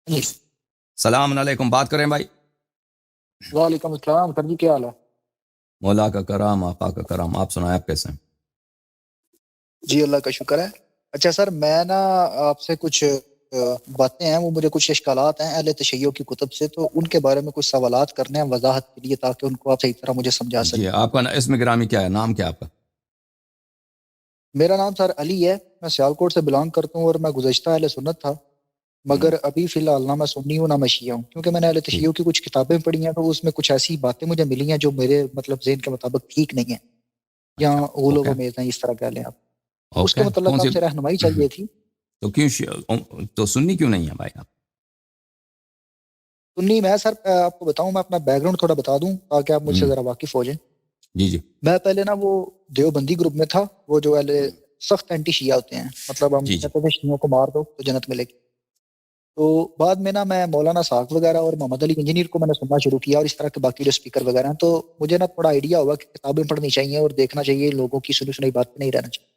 جی السلام علیکم، بات کریں بھائی؟ وعلیکم السلام سر جی، کیا حال ہے؟ مولا کا کرام، آقا کا کرام، آپ سنائیں آپ کیسے ہیں؟ جی اللہ کا شکر ہے۔ اچھا سر، میں نا آپ سے کچھ باتیں ہیں، وہ مجھے کچھ اشکالات ہیں اہل تشیع کی کتب سے، تو ان کے بارے میں کچھ سوالات کرنے ہیں وضاحت کے لیے، تاکہ ان کو آپ صحیح طرح مجھے سمجھا جی، سکیں۔ آپ کا اسم گرامی کیا ہے؟ نام کیا ہے آپ کا؟ میرا نام سر علی ہے، میں سیالکوٹ سے بلانگ کرتا ہوں، اور میں گزشتہ اہل سنت تھا، مگر ابھی فی الحال نہ میں سنی ہوں نہ میں شیعہ ہوں، کیونکہ میں نے اہل ٹھیک، تشیع کی کچھ کتابیں پڑھی ہیں، تو اس میں کچھ ایسی باتیں مجھے ملی ہیں جو میرے مطلب ذہن کے مطابق ٹھیک نہیں ہیں، یا اچھا، غلو اوکے و میز ہیں، اس طرح کہہ لیں آپ۔ اس کے اوکے، کون متعلق سی؟ آپ سے رہنمائی چاہیے تھی۔ تو کیوں تو سنی کیوں نہیں ہے بھائی آپ؟ سنی میں سر آپ کو بتاؤں، میں اپنا بیک گراؤنڈ تھوڑا بتا دوں تاکہ آپ مجھ سے ذرا واقف ہو جائیں۔ جی جی میں پہلے نا وہ دیوبندی گروپ میں تھا، وہ جو اہل سخت اینٹی شیعہ ہوتے ہیں، مطلب ہم جی جی کہتے ہیں شیعوں کو مار دو تو جنت ملے گی۔ تو بعد میں نا میں مولانا ساکھ وغیرہ اور محمد علی انجینئر کو میں نے سننا شروع کیا، اور اس طرح کے باقی جو اسپیکر وغیرہ ہیں، تو مجھے نا تھوڑا آئیڈیا ہوا کہ کتابیں پڑھنی چاہیے اور دیکھنا چاہیے، لوگوں کی سنی سنائی بات پہ نہیں رہنا چاہیے۔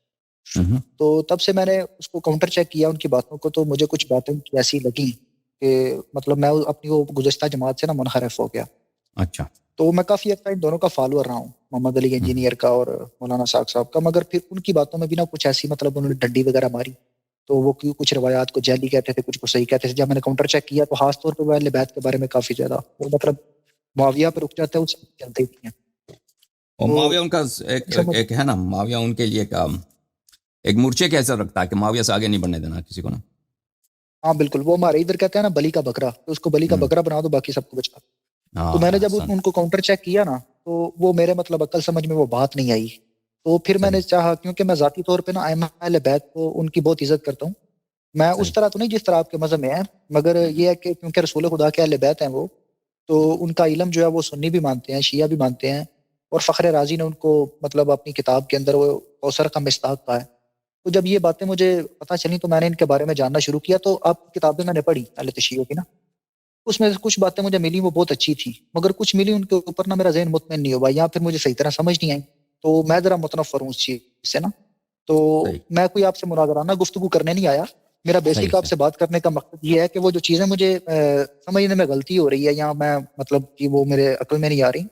ہوں، تو تب سے میں نے اس کو کاؤنٹر چیک کیا ان کی باتوں کو، تو مجھے کچھ باتیں ایسی لگیں کہ مطلب میں اپنی وہ گزشتہ جماعت سے نا منحرف ہو گیا۔ اچھا، تو میں کافی ایک ٹائم دونوں کا فالوور رہا ہوں، محمد علی انجینئر کا اور مولانا ساکھ صاحب کا، مگر پھر ان کی باتوں میں بھی نا کچھ ایسی مطلب انہوں نے ڈنڈی وغیرہ ماری، تو وہ کچھ روایات کو جعلی کہتے تھے، کچھ کو صحیح کہتے تھے۔ جب میں نے کاؤنٹر چیک کیا تو خاص طور پہ وہ اہل بیت کے بارے میں کافی زیادہ وہ مطلب معاویہ پہ رک جاتے ہیں، اس چلتے ہی نہیں ہیں۔ اور تو معاویہ ان کا ایک ہے نا، معاویہ ان کے لیے ایک مورچے کے حیثیت رکھتا ہے کہ معاویہ سے آگے نہیں بڑھنے دینا کسی کو نا۔ ہاں بالکل، وہ ہمارے ادھر کہتے ہیں نا بلی کا بکرا، تو اس کو بلی کا ہوں، بکرا بنا دو، باقی سب کو بچا۔ تو میں ہاں نے جب احسن، ان کو کاؤنٹر چیک کیا نا، تو وہ میرے مطلب عقل سمجھ میں وہ بات نہیں آئی۔ تو پھر میں نے صحیح، چاہا، کیونکہ میں ذاتی طور پہ نا ائمہ اہل بیت کو ان کی بہت عزت کرتا ہوں، میں اس صحیح، طرح تو نہیں جس طرح آپ کے مذہب میں ہے، مگر یہ ہے کہ کیونکہ رسول خدا کے اہل بیت ہیں وہ، تو ان کا علم جو ہے وہ سنی بھی مانتے ہیں، شیعہ بھی مانتے ہیں، اور فخر رازی نے ان کو مطلب اپنی کتاب کے اندر وہ کوثر کا مصداق کہا ہے۔ تو جب یہ باتیں مجھے پتہ چلی تو میں نے ان کے بارے میں جاننا شروع کیا، تو آپ کی کتابیں میں نے پڑھی اہل تشیع کی نا، اس میں سے کچھ باتیں مجھے ملی وہ بہت اچھی تھی، مگر کچھ ملی ان کے اوپر نا میرا ذہن مطمئن نہیں ہوا، یا پھر مجھے صحیح طرح سمجھ نہیں آئی، تو میں ذرا متنفر ہوں اس چیز سے نا۔ تو صحیح، میں کوئی آپ سے مناظرانہ گفتگو کرنے نہیں آیا، میرا صحیح، بیسک آپ صحیح، سے بات کرنے کا مقصد یہ ہے کہ وہ جو چیزیں مجھے سمجھنے میں غلطی ہو رہی ہے، یا میں مطلب کہ وہ میرے عقل میں نہیں آ رہی،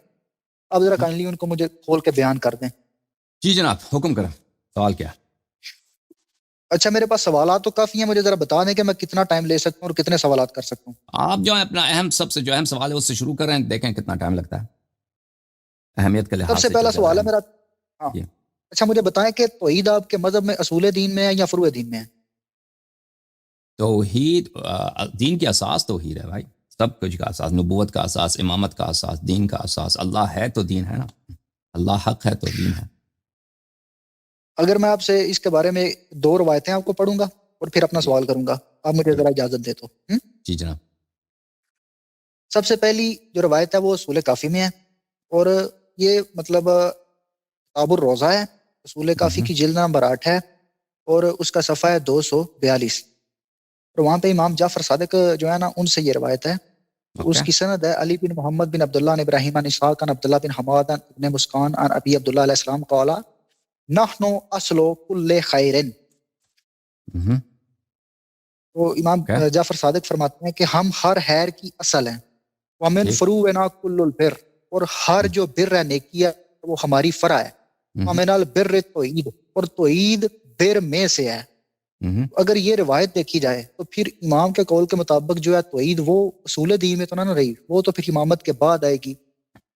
آپ ذرا کائنڈلی ان کو مجھے کھول کے بیان کر دیں۔ جی جناب، حکم کریں، سوال کیا ہے؟ اچھا، میرے پاس سوالات تو کافی ہیں، مجھے ذرا بتا دیں کہ میں کتنا ٹائم لے سکتا ہوں اور کتنے سوالات کر سکتا ہوں۔ آپ جو ہے اپنا سب سے جو اہم سوال ہے اس سے شروع کریں، دیکھیں کتنا ٹائم لگتا ہے، اہمیت کے سب لحاظ سے سے جو پہلا زیادہ سوال ہے اہم۔ میرا، ہاں جی، اچھا مجھے بتائیں کہ توحید آپ کے مذہب میں اصول دین میں ہے یا فروع دین میں ہے؟ توحید دین کی اساس توحید ہے بھائی، سب کچھ کا اساس، نبوت کا اساس، امامت کا اساس، دین کا اساس، اللہ ہے تو دین ہے نا، اللہ حق ہے تو دین ہے۔ اگر میں آپ سے اس کے بارے میں دو روایتیں آپ کو پڑھوں گا اور پھر اپنا جی سوال کروں گا، آپ مجھے ذرا اجازت دے تو۔ جی جناب، سب سے پہلی جو روایت ہے وہ اصول کافی میں ہے، اور یہ مطلب کتاب الروضہ ہے، اصول کافی کی جلد نمبر 8 ہے، اور اس کا صفحہ ہے 242، اور وہاں پہ امام جعفر صادق جو ہے نا ان سے یہ روایت ہے، اوکے، اس کی سند ہے علی بن محمد بن عبداللہ عن ابراہیم عن اسحاق عن عبداللہ بن حماد بن مسکان عن ابی عبداللہ علیہ السلام قال نحن اصل کل خیر۔ تو امام اوکے، جعفر صادق فرماتے ہیں کہ ہم ہر خیر کی اصل ہیں، ومن ٹھیک، فروعنا کل البر، اور ہر جو بر ہے نیکی ہے وہ ہماری فرع ہے، ومن البر توحید، اور توحید بر میں سے ہے۔ اگر یہ روایت دیکھی جائے تو پھر امام کے قول کے مطابق جو ہے توحید وہ اصول دین میں تو نہ رہی، وہ تو پھر امامت کے بعد آئے گی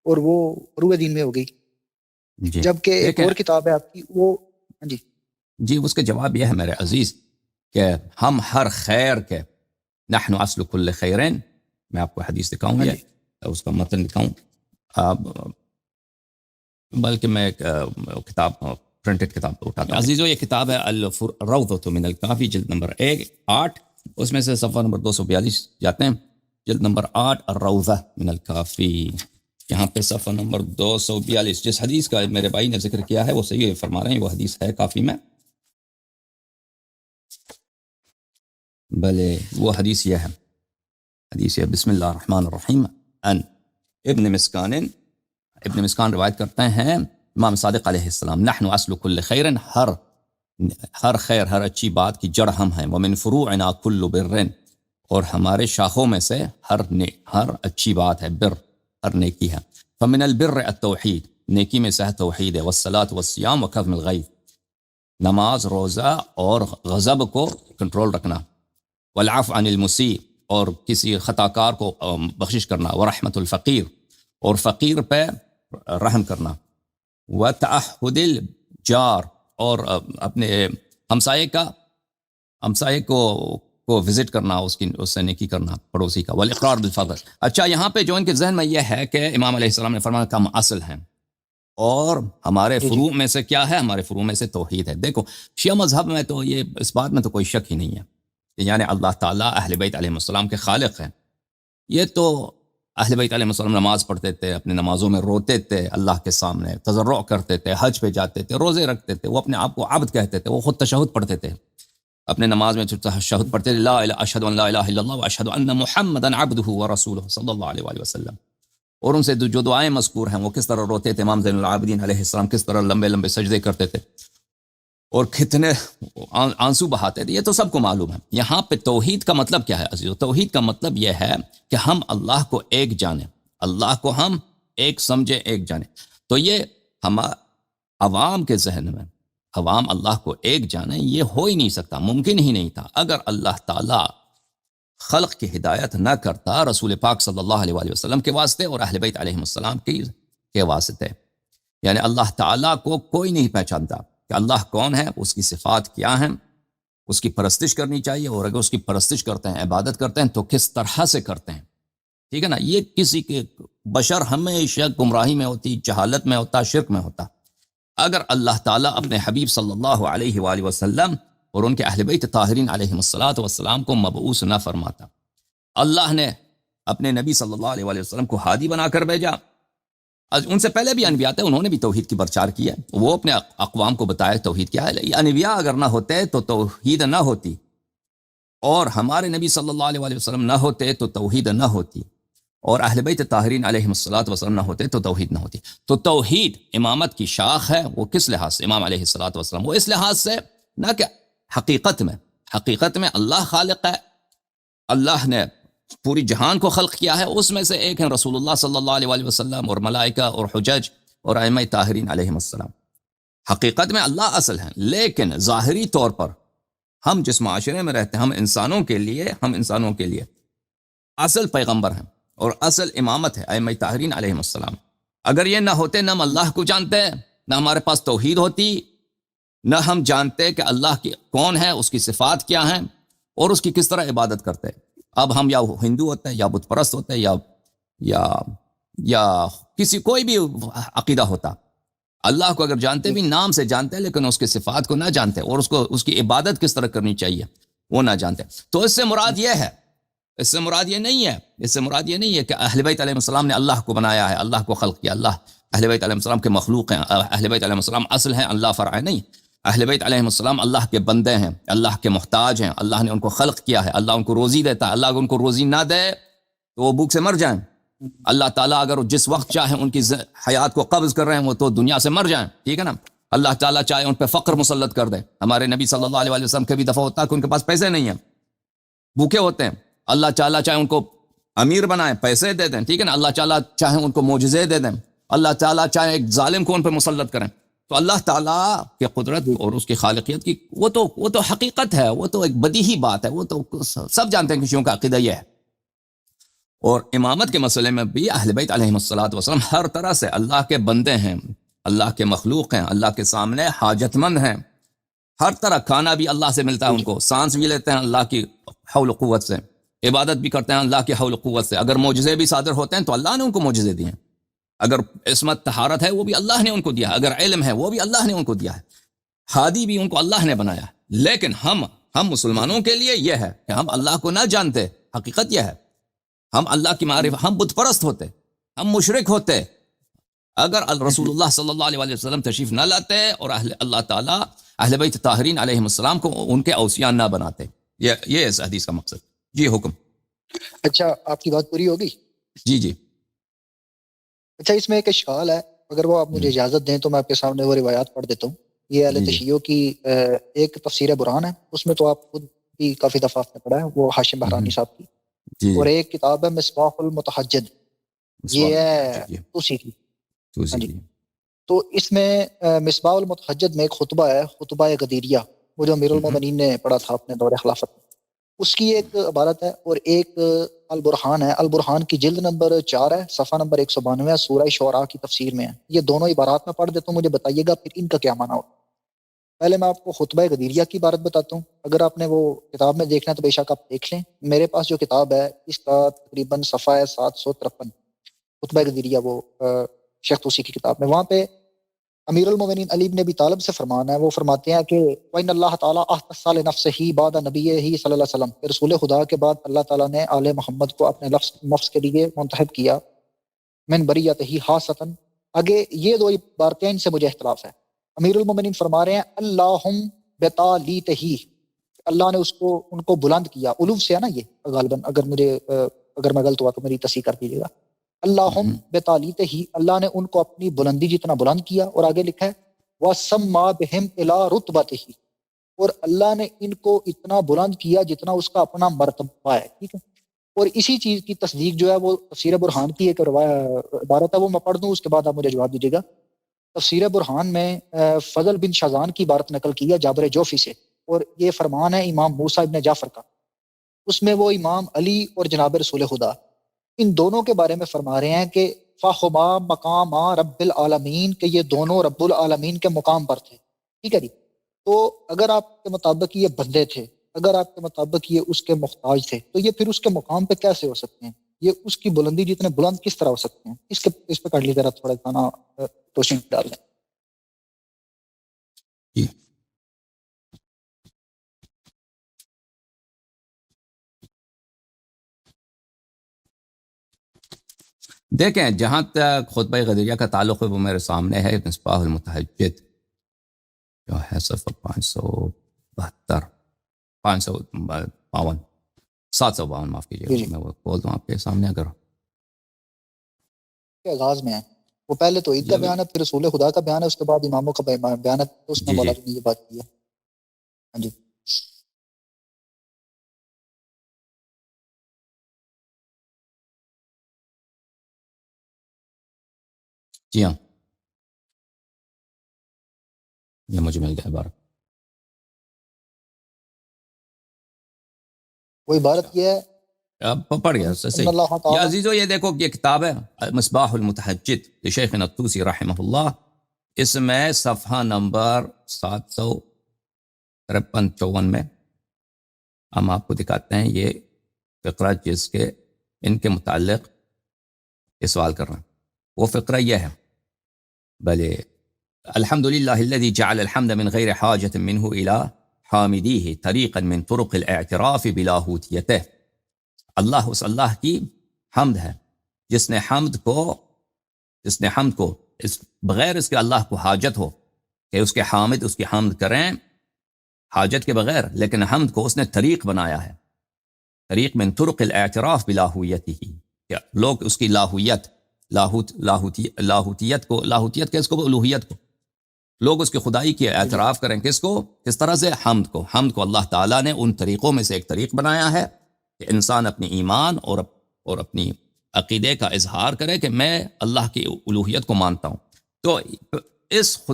اور وہ فروع دین میں ہوگی، جی جبکہ ایک دیکھیں، اور کتاب ہے آپ کی وہ، ہاں جی جی اس کا جواب یہ ہے میرے عزیز کہ ہم ہر خیر کے، نحن اصل کل خیرین، میں آپ کو حدیث دکھاؤں ہاں گا، جی اس کا متن دکھاؤں، اب بلکہ میں ایک کتاب پرنٹڈ کتاب اٹھاتا ہوں عزیزو، یہ کتاب ہے الروضۃ من الکافی، جلد نمبر 8، اس میں سے صفحہ نمبر 242 جاتے ہیں، جلد نمبر 8 الروضہ من الکافی، یہاں پہ صفحہ نمبر 242، جس حدیث کا میرے بھائی نے ذکر کیا ہے وہ صحیح فرما رہے ہیں، وہ حدیث ہے کافی میں، بلے وہ حدیث یہ ہے، حدیث یہ، بسم اللہ الرحمن الرحیم، ان ابن مسکان روایت کرتے ہیں امام صادق علیہ السلام، نحن اصل کل خیر، ہر خیر، ہر اچھی بات کی جڑ ہم ہیں، ومن فروعنا کل بر، اور ہمارے شاخوں میں سے ہر اچھی بات ہے، بر ہر نیکی ہے. فمن البر التوحید، نیکی میں سے ہے توحید ہے. والصلاۃ والصیام وکظم الغیظ، نماز روزہ اور غضب کو کنٹرول رکھنا. والعفو عن المسیء، اور کسی خطا کار کو بخشش کرنا. ورحمت الفقیر، اور فقیر پہ رحم کرنا. وتعہد الجار، اور اپنے ہمسائے کو وزٹ کرنا، اس سے نیکی کرنا، پڑوسی کا. والاقرار بالفضل. اچھا، یہاں پہ جو ان کے ذہن میں یہ ہے کہ امام علیہ السلام نے فرمایا کہ ہم اصل ہیں، اور ہمارے فروع میں سے کیا ہے؟ ہمارے فروع میں سے توحید ہے. دیکھو، شیعہ مذہب میں تو یہ اس بات میں تو کوئی شک ہی نہیں ہے، یعنی اللہ تعالیٰ اہل بیت علیہ السلام کے خالق ہیں. یہ تو اہل بیت علیہ السلام نماز پڑھتے تھے، اپنے نمازوں میں روتے تھے اللہ کے سامنے، تضرع کرتے تھے، حج پہ جاتے تھے، روزے رکھتے تھے، وہ اپنے آپ کو عبد کہتے تھے، وہ خود تشہد پڑھتے تھے، اپنے نماز میں تشہد پڑھتے تھے، لا الہ اشہد ان لا الہ الا اللہ واشہد ان محمدا عبدہ ورسولہ صلی اللہ علیہ وآلہ وسلم. اور ان سے جو دعائیں مذکور ہیں، وہ کس طرح روتے تھے، امام زین العابدین علیہ السلام کس طرح لمبے لمبے سجدے کرتے تھے اور کتنے آنسو بہاتے تھے، یہ تو سب کو معلوم ہے. یہاں پہ توحید کا مطلب کیا ہے عزیزو؟ توحید کا مطلب یہ ہے کہ ہم اللہ کو ایک جانیں، اللہ کو ہم ایک سمجھیں، ایک جانیں. تو یہ ہم عوام کے ذہن میں، عوام اللہ کو ایک جانیں، یہ ہو ہی نہیں سکتا، ممکن ہی نہیں تھا اگر اللہ تعالیٰ خلق کی ہدایت نہ کرتا رسول پاک صلی اللہ علیہ وآلہ وسلم کے واسطے اور اہل بیت علیہ السلام کے واسطے. یعنی اللہ تعالیٰ کو کوئی نہیں پہچانتا کہ اللہ کون ہے، اس کی صفات کیا ہیں، اس کی پرستش کرنی چاہیے، اور اگر اس کی پرستش کرتے ہیں، عبادت کرتے ہیں، تو کس طرح سے کرتے ہیں. ٹھیک ہے نا؟ یہ کسی کے بشر ہمیشہ گمراہی میں ہوتی، جہالت میں ہوتا، شرک میں ہوتا. اگر اللہ تعالیٰ اپنے حبیب صلی اللہ علیہ وآلہ وسلم اور ان کے اہل بیت طاہرین علیہ الصلاۃ والسلام کو مبعوث نہ فرماتا، اللہ نے اپنے نبی صلی اللہ علیہ وآلہ وسلم کو ہادی بنا کر بھیجا. ان سے پہلے بھی انبیاء تھے، انہوں نے بھی توحید کی پرچار کی ہے، وہ اپنے اقوام کو بتایا توحید کیا ہے. انبیاء اگر نہ ہوتے تو توحید نہ ہوتی، اور ہمارے نبی صلی اللہ علیہ وآلہ وسلم نہ ہوتے تو توحید نہ ہوتی، اور اہل بیت طاہرین علیہ الصلاۃ والسلام نہ ہوتے تو توحید نہ ہوتی. تو توحید امامت کی شاخ ہے. وہ کس لحاظ سے؟ امام علیہ الصلاۃ والسلام، وہ اس لحاظ سے نہ کہ حقیقت میں اللہ خالق ہے، اللہ نے پوری جہان کو خلق کیا ہے، اس میں سے ایک ہیں رسول اللہ صلی اللہ علیہ وآلہ وسلم اور ملائکہ اور حجج اور ائمہ طاہرین علیہ السلام. حقیقت میں اللہ اصل ہیں، لیکن ظاہری طور پر ہم جس معاشرے میں رہتے ہیں، ہم انسانوں کے لیے اصل پیغمبر ہیں اور اصل امامت ہے ائمہ طاہرین علیہ السلام. اگر یہ نہ ہوتے، نہ ہم اللہ کو جانتے، نہ ہمارے پاس توحید ہوتی، نہ ہم جانتے کہ اللہ کی کون ہے، اس کی صفات کیا ہیں اور اس کی کس طرح عبادت کرتے. اب ہم یا ہندو ہوتے ہیں، یا بت پرست ہوتے ہیں، یا کسی کوئی بھی عقیدہ ہوتا. اللہ کو اگر جانتے بھی، نام سے جانتے، لیکن اس کی صفات کو نہ جانتے، اور اس کی عبادت کس طرح کرنی چاہیے وہ نہ جانتے. تو اس سے مراد یہ نہیں ہے کہ اہل بیت علیہ السلام نے اللہ کو بنایا ہے، اللہ کو خلق کیا. اللہ اہل بیت علیہ السلام کے مخلوق ہیں، اہل بیت علیہ السلام اصل ہیں، اللہ فرع ہے. نہیں، اہل بیت علیہ السلام اللہ کے بندے ہیں، اللہ کے محتاج ہیں، اللہ نے ان کو خلق کیا ہے، اللہ ان کو روزی دیتا ہے. اللہ اگر ان کو روزی نہ دے تو وہ بھوک سے مر جائیں. اللہ تعالیٰ اگر جس وقت چاہے ان کی حیات کو قبض کر رہے ہیں، وہ تو دنیا سے مر جائیں. ٹھیک ہے نا؟ اللہ تعالیٰ چاہے ان پہ فقر مسلط کر دے. ہمارے نبی صلی اللہ علیہ وسلم کبھی دفعہ ہوتا ہے کہ ان کے پاس پیسے نہیں ہیں، بھوکے ہوتے ہیں. اللہ تعالیٰ چاہے ان کو امیر بنائیں، پیسے دے دیں. ٹھیک ہے نا؟ اللہ تعالیٰ چاہے ان کو معجزے دے دیں، اللہ تعالیٰ چاہے ایک ظالم کو ان پہ مسلط کریں. تو اللہ تعالیٰ کی قدرت اور اس کی خالقیت کی وہ تو حقیقت ہے، وہ تو ایک بدیہی بات ہے، وہ تو سب جانتے ہیں کہ شیعوں کا عقیدہ یہ ہے. اور امامت کے مسئلے میں بھی اہل بیت علیہ الصلوۃ والسلام ہر طرح سے اللہ کے بندے ہیں، اللہ کے مخلوق ہیں، اللہ کے سامنے حاجت مند ہیں. ہر طرح کھانا بھی اللہ سے ملتا ہے ان کو، سانس بھی لیتے ہیں اللہ کی حول و قوت سے، عبادت بھی کرتے ہیں اللہ کی حول و قوت سے. اگر معجزے بھی صادر ہوتے ہیں تو اللہ نے ان کو معجزے دیے ہیں. اگر عصمت طہارت ہے وہ بھی اللہ نے ان کو دیا ہے، اگر علم ہے وہ بھی اللہ نے ان کو دیا ہے، ہادی بھی ان کو اللہ نے بنایا ہے. لیکن ہم مسلمانوں کے لیے یہ ہے کہ ہم اللہ کو نہ جانتے. حقیقت یہ ہے، ہم اللہ کی معرفت، ہم بت پرست ہوتے، ہم مشرک ہوتے اگر رسول اللہ صلی اللہ علیہ وسلم تشریف نہ لاتے اور اللہ تعالیٰ اہل بیت طاہرین علیہ السلام کو ان کے اوصیاء نہ بناتے. یہ اس حدیث کا مقصد. جی حکم. اچھا، آپ کی بات پوری ہوگی؟ جی. اچھا، اس میں ایک اشکال ہے، اگر وہ آپ مجھے اجازت دیں تو میں آپ کے سامنے وہ روایات پڑھ دیتا ہوں. یہ اہل تشیعوں کی ایک تفسیر برہان ہے، اس میں تو آپ خود بھی کافی دفعہ آپ نے پڑھا ہے، وہ ہاشم بہرانی صاحب کی، جی اور ایک کتاب ہے مصباح المتحجد، یہ ہے جی توسی کی. توسی ہاں جی. کی. تو اس میں مصباح المتحجد میں ایک خطبہ ہے، خطبہ غدیریہ، وہ جو امیر المومنین نے پڑھا تھا اپنے دور خلافت میں، اس کی ایک عبارت ہے. اور ایک البرہان ہے، البرہان کی جلد نمبر 4 ہے، صفحہ نمبر 192 ہے، سورہ شعراء کی تفسیر میں ہے. یہ دونوں عبارات میں پڑھ دیتا ہوں، مجھے بتائیے گا پھر ان کا کیا معنی ہوتا ہے. پہلے میں آپ کو خطبہ غدیریہ کی عبارت بتاتا ہوں، اگر آپ نے وہ کتاب میں دیکھنا ہے تو بے شک آپ دیکھ لیں. میرے پاس جو کتاب ہے اس کا تقریباً صفحہ ہے 753، خطبہ غدیریہ، وہ شیخ طوسی کی کتاب میں. وہاں پہ امیر المومنین علی بن ابی طالب سے فرمان ہے، وہ فرماتے ہیں کہ وَإِنَّ اللَّهَ تَعَالَىٰ اختص لِنَفْسِهِ بعد نبیہ صلی اللہ علیہ وسلم، کہ رسول خدا کے بعد اللہ تعالیٰ نے آل محمد کو اپنے نفس کے لیے منتخب کیا، من بریتہ خاصتاً. آگے یہ دو عبارتیں ان سے مجھے اختلاف ہے. امیر المومنین فرما رہے ہیں اللہم بتالیتہ، اللہ نے ان کو بلند کیا، الوف سے ہے نا یہ غالباً، اگر میں غلط ہوا تو میری تصحیح کر دیجیے گا. اللہم بتالیتہ، اللہ نے ان کو اپنی بلندی جتنا بلند کیا. اور آگے لکھا ہے وَسَمَّا بِهِمْ إِلَىٰ رُتْبَتِهِ، اور اللہ نے ان کو اتنا بلند کیا جتنا اس کا اپنا مرتبہ ہے. ٹھیک ہے. اور اسی چیز کی تصدیق جو ہے وہ تفسیر برہان کی ایک عبارت ہے، وہ میں پڑھ دوں، اس کے بعد آپ مجھے جواب دیجیے گا. تفسیر برہان میں فضل بن شازان کی عبارت نقل کی ہے جابر جوفی سے، اور یہ فرمان ہے امام موسیٰ ابن جعفر کا. اس میں وہ امام علی اور جناب رسول خدا ان دونوں کے بارے میں فرما رہے ہیں کہ فَخُمَا مَقَامَ رب العالمین، کہ یہ دونوں رب العالمین کے مقام پر تھے. ٹھیک ہے جی. تو اگر آپ کے مطابق یہ بندے تھے، اگر آپ کے مطابق یہ اس کے محتاج تھے، تو یہ پھر اس کے مقام پہ کیسے ہو سکتے ہیں؟ یہ اس کی بلندی جتنے بلند کس طرح ہو سکتے ہیں؟ اس پہ کر لی ذرا تھوڑا کھانا روشنی ڈال دیں. جی. دیکھیں، جہاں تک خطبہ غدیریہ کا تعلق ہے وہ میرے سامنے ہے، مصباح المتحجد جو ہے صفحہ 552 552 752، معاف کیجیے جی گا، جی میں وہ بول دوں آپ کے سامنے اگر. کے آغاز میں ہے. وہ پہلے تو عید کا بیان ہے، پھر رسول خدا کا بیان ہے، اس کے بعد اماموں کا بیان ہے. تو اس میں جی جی مولانا نے یہ بات کی ہے. ہاں جی. جی ہاں، یہ مجھے مل گیا عبارت. وہ عبارت یہ ہے اب پڑھ گیا ان صحیح. اللہ یا تعالیٰ. عزیزو، یہ دیکھو یہ کتاب ہے مصباح المتحجد لشیخنا الطوسی رحمہ اللہ. اس میں صفحہ نمبر 753-54 میں ہم آپ کو دکھاتے ہیں یہ فقرہ جس کے ان کے متعلق یہ سوال کر رہے ہیں. وہ فقرہ یہ ہے، بلے الحمد للہ الذي جعل الحمد من غیر حاجة منه الى حامدیہ طریقا من طرق الاعتراف بلاہوتیتہ. اس اللہ کی حمد ہے جس نے حمد کو اس بغیر اس کے اللہ کو حاجت ہو کہ اس کے حامد اس کی حمد کریں حاجت کے بغیر، لیکن حمد کو اس نے طریق بنایا ہے، طریق من طرق الاعتراف بلاہویتہ، کہ لوگ اس کی لاہوتیت کس کو، الوہیت کو، لوگ اس کی خدائی کی اعتراف کریں. کس کو؟ کس طرح سے؟ حمد کو اللہ تعالیٰ نے ان طریقوں میں سے ایک طریق بنایا ہے کہ انسان اپنی ایمان اور اپنی عقیدے کا اظہار کرے کہ میں اللہ کی الوہیت کو مانتا ہوں. تو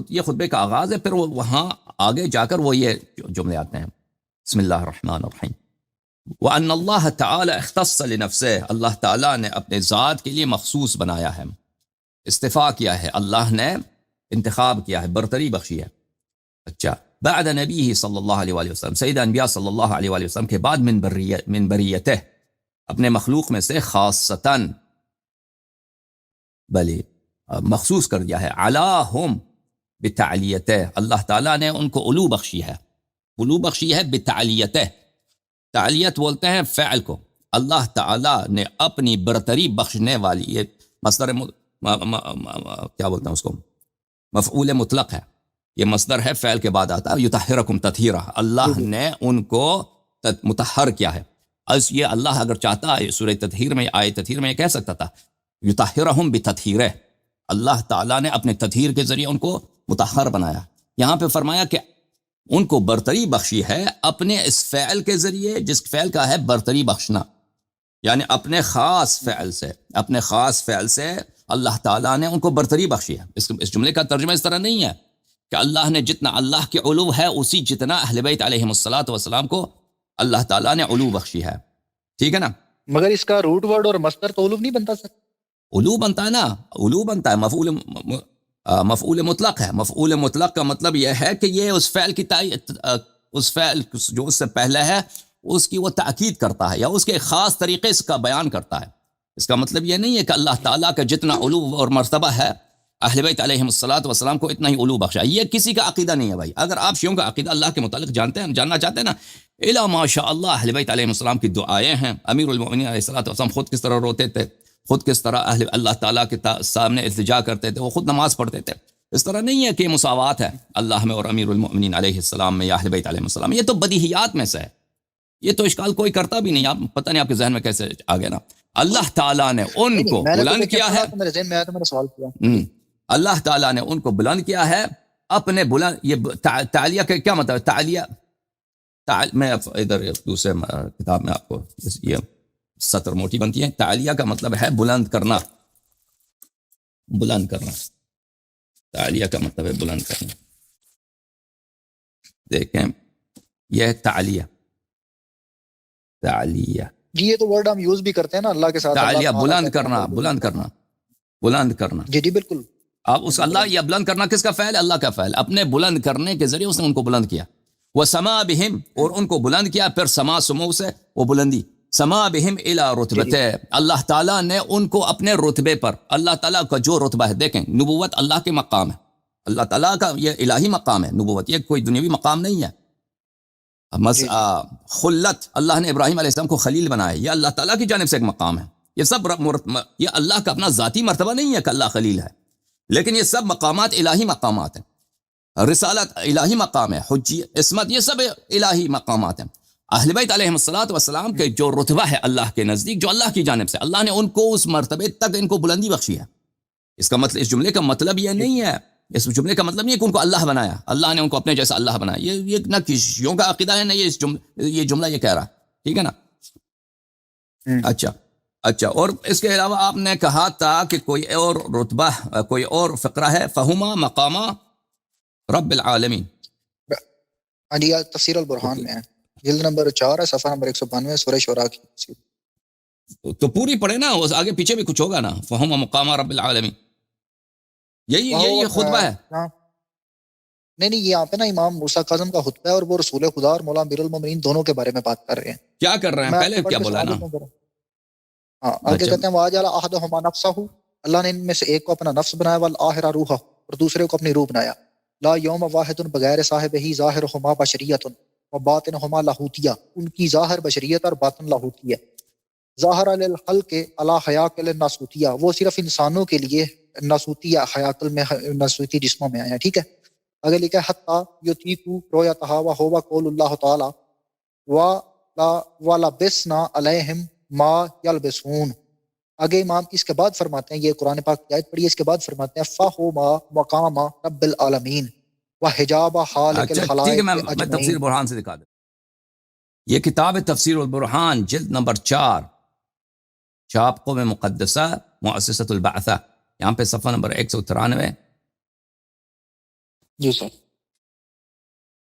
یہ خطبے کا آغاز ہے، پھر وہ وہاں آگے جا کر وہ یہ جملے آتے ہیں. بسم اللہ الرحمن الرحیم. وَأَنَّ اللَّهَ تَعَالَى اخْتَصَّ لِنَفْسِهِ، اللہ تعالیٰ نے اپنے ذات کے لیے مخصوص بنایا ہے، استفاء کیا ہے، اللہ نے انتخاب کیا ہے، برتری بخشی ہے. اچھا، بعد نبی صلی اللہ علیہ وآلہ وسلم، سید انبیاء صلی اللہ علیہ وآلہ وسلم کے بعد من بریتہ، اپنے مخلوق میں سے خاصتاً بلی مخصوص کر دیا ہے، علاہم بتعلیتہ، اللہ تعالیٰ نے ان کو علو بخشی ہے بتعلیتہ. تعلیت بولتے ہیں فعل کو، اللہ تعالیٰ نے اپنی برتری بخشنے والی، یہ مصدر کیا بولتے ہیں اس کو، مفعول مطلق ہے، یہ مصدر ہے، فعل کے بعد آتا ہے یطہرکم تطہیرا، اللہ نے ان کو مطہر کیا ہے. یہ اللہ اگر چاہتا ہے سورہ تطہیر میں، آیت تطہیر میں یہ کہہ سکتا تھا یطہرہم بتطہیرہ، اللہ تعالیٰ نے اپنے تطہیر کے ذریعے ان کو مطہر بنایا. یہاں پہ فرمایا کہ ان کو برتری بخشی ہے اپنے اس فعل کے ذریعے جس فعل کا ہے برتری بخشنا، یعنی اپنے خاص فعل سے اللہ تعالیٰ نے ان کو برتری بخشی ہے۔ اس جملے کا ترجمہ اس طرح نہیں ہے کہ اللہ نے جتنا اللہ کے علو ہے اسی جتنا اہل بیت علیہم الصلاۃ والسلام کو اللہ تعالیٰ نے علو بخشی ہے، ٹھیک ہے نا؟ مگر اس کا روٹ ورڈ اور مصدر تو علو نہیں بنتا سر؟ علو بنتا ہے نا، علو بنتا ہے، مفعول مطلق ہے۔ مفعول مطلق کا مطلب یہ ہے کہ یہ اس فعل کی اس فعل جو اس سے پہلے ہے اس کی وہ تاکید کرتا ہے یا اس کے خاص طریقے اس کا بیان کرتا ہے۔ اس کا مطلب یہ نہیں ہے کہ اللہ تعالیٰ کا جتنا علو اور مرتبہ ہے اہل بیت علیہم الصلاۃ والسلام کو اتنا ہی علو بخشا، یہ کسی کا عقیدہ نہیں ہے بھائی۔ اگر آپ شیعوں کا عقیدہ اللہ کے متعلق جاننا چاہتے ہیں نا، الا ماشاء اللہ اہل بیت علیہم السلام کی دعائیں ہیں، امیر المؤمنین علیہ الصلاۃ والسلام خود کس طرح روتے تھے، خود کس طرح اللہ تعالیٰ کے سامنے التجا کرتے تھے، وہ خود نماز پڑھتے تھے۔ اس طرح نہیں ہے کہ مساوات ہے اللہ میں اور امیر المؤمنین علیہ السلام میں یا اہل بیت علیہ السلام، یہ تو بدیہیات میں سے ہے، یہ تو اشکال کوئی کرتا بھی نہیں۔ آپ پتہ نہیں آپ کے ذہن میں کیسے آ گیا نا۔ اللہ تعالیٰ نے ان کو بلند کیا ہے، میرے ذہن میں آیا تو میں نے سوال کیا۔ اللہ تعالیٰ نے ان کو بلند کیا ہے اپنے بلند، یہ تعالیہ کا کیا مطلب ہے؟ تعالیہ میں ادھر دوسرے کتاب میں آپ کو یہ سطر موٹی بنتی ہے۔ تعالیہ کا مطلب ہے بلند کرنا، بلند کرنا، تعالیہ کا مطلب ہے بلند کرنا۔ دیکھیں یہ ہے تعالیہ، تعالیہ جی یہ تو ورڈ ہم یوز بھی کرتے ہیں نا اللہ کے ساتھ، تعالیہ بلند کرنا، بلند کرنا، بلند کرنا۔ جی جی بالکل۔ آپ اس اللہ، یہ بلند کرنا کس کا فعل؟ اللہ کا فعل۔ اپنے بلند کرنے کے ذریعے اس نے ان کو بلند کیا۔ وَسَمَا بِهِمْ، اور ان کو بلند کیا، پھر سما سمو سے وہ بلندی، سما بہم الی رتبتے، اللہ تعالیٰ نے ان کو اپنے رتبے پر، اللہ تعالیٰ کا جو رتبہ ہے، دیکھیں نبوت اللہ کے مقام ہے، اللہ تعالیٰ کا یہ الہی مقام ہے نبوت، یہ کوئی دنیاوی مقام نہیں ہے۔ خلت، اللہ نے ابراہیم علیہ السلام کو خلیل بنایا، یہ اللہ تعالیٰ کی جانب سے ایک مقام ہے۔ یہ سب یہ اللہ کا اپنا ذاتی مرتبہ نہیں ہے کہ اللہ خلیل ہے، لیکن یہ سب مقامات الہی مقامات ہیں۔ رسالت الہی مقام ہے، حجیت، عصمت، یہ سب الہی مقامات ہیں۔ اہل بیت علیہم الصلاۃ والسلام کے جو رتبہ ہے اللہ کے نزدیک، جو اللہ کی جانب سے، اللہ نے ان کو اس مرتبے تک ان کو بلندی بخشی ہے۔ اس کا مطلب، اس جملے کا مطلب یہ نہیں ہے، اس جملے کا مطلب نہیں ہے کہ ان کو اللہ بنایا، اللہ نے ان کو اپنے جیسا اللہ بنایا، یہ نہ کسیوں کا عقیدہ ہے، نہ یہ جملہ یہ کہہ رہا، ٹھیک ہے نا؟ اچھا، اور اس کے علاوہ آپ نے کہا تھا کہ کوئی اور رتبہ، کوئی اور فقرہ ہے، فہما مقامہ رب العالمین۔ جی تفسیر البرہان میں ہے، جلد نمبر 4 ہے، صفحہ نمبر 192، سورہ شعراء کی تفسیر۔ تو پوری پڑھے نا، وہ آگے پیچھے بھی کچھ ہوگا نا، فہما مقامہ رب العالمین، یہی خطبہ ہے۔ نہیں یہاں پہ نا امام موسیٰ کاظم کا خطبہ ہے، اور وہ رسول خدا اور مولا امیر المومنین دونوں کے بارے میں بات کر رہے ہیں۔ کیا کر رہے ہیں؟ پہلے کیا بولا نا؟ آگے کہتے ہیں وَأَجْعَلَ أَحَدَهُمَا نَفْسَهُ، اللہ نے ان میں سے ایک کو اپنا نفس بنایا، وَالْآخَرَ رُوحَهُ، اور دوسرے کو اپنی روح بنایا، لا یوم واحد بغیر صاحبہ ظاہرہما بشریت وباطنہما لاہوتیہ، ان کی ظاہر بشریت اور باطن لاہوتی ہے۔ ظاہر للخلق علی حیاکل ناسوتیہ، وہ صرف انسانوں کے لیے ناسوتیہ حیاکل میں، ناسوتی جسموں میں آیا ہے، ٹھیک ہے۔ اگر لکھا ہے حتی یطیقوا رؤیتہا وہو قول اللہ تعالی وَلَبِسْنَا عَلَیہم ما یلبسون۔ آگے امام اس کے بعد فرماتے ہیں، یہ قرآن پاک کی آیت پڑھی، اس کے بعد فرماتے ہیں فَهُمَا مَقَامَ رَبِّ الْعَالَمِينَ وَحِجَابَ خَالِقِ الْخَلَائِقِ اجمعین۔ میں تفسیر برہان سے دکھا دوں، یہ کتاب ہے تفسیر البرہان، جلد نمبر 4، چھاپ قوم مقدسہ مؤسسۃ البعثہ، یہاں پہ صفحہ نمبر 193۔ جی سر،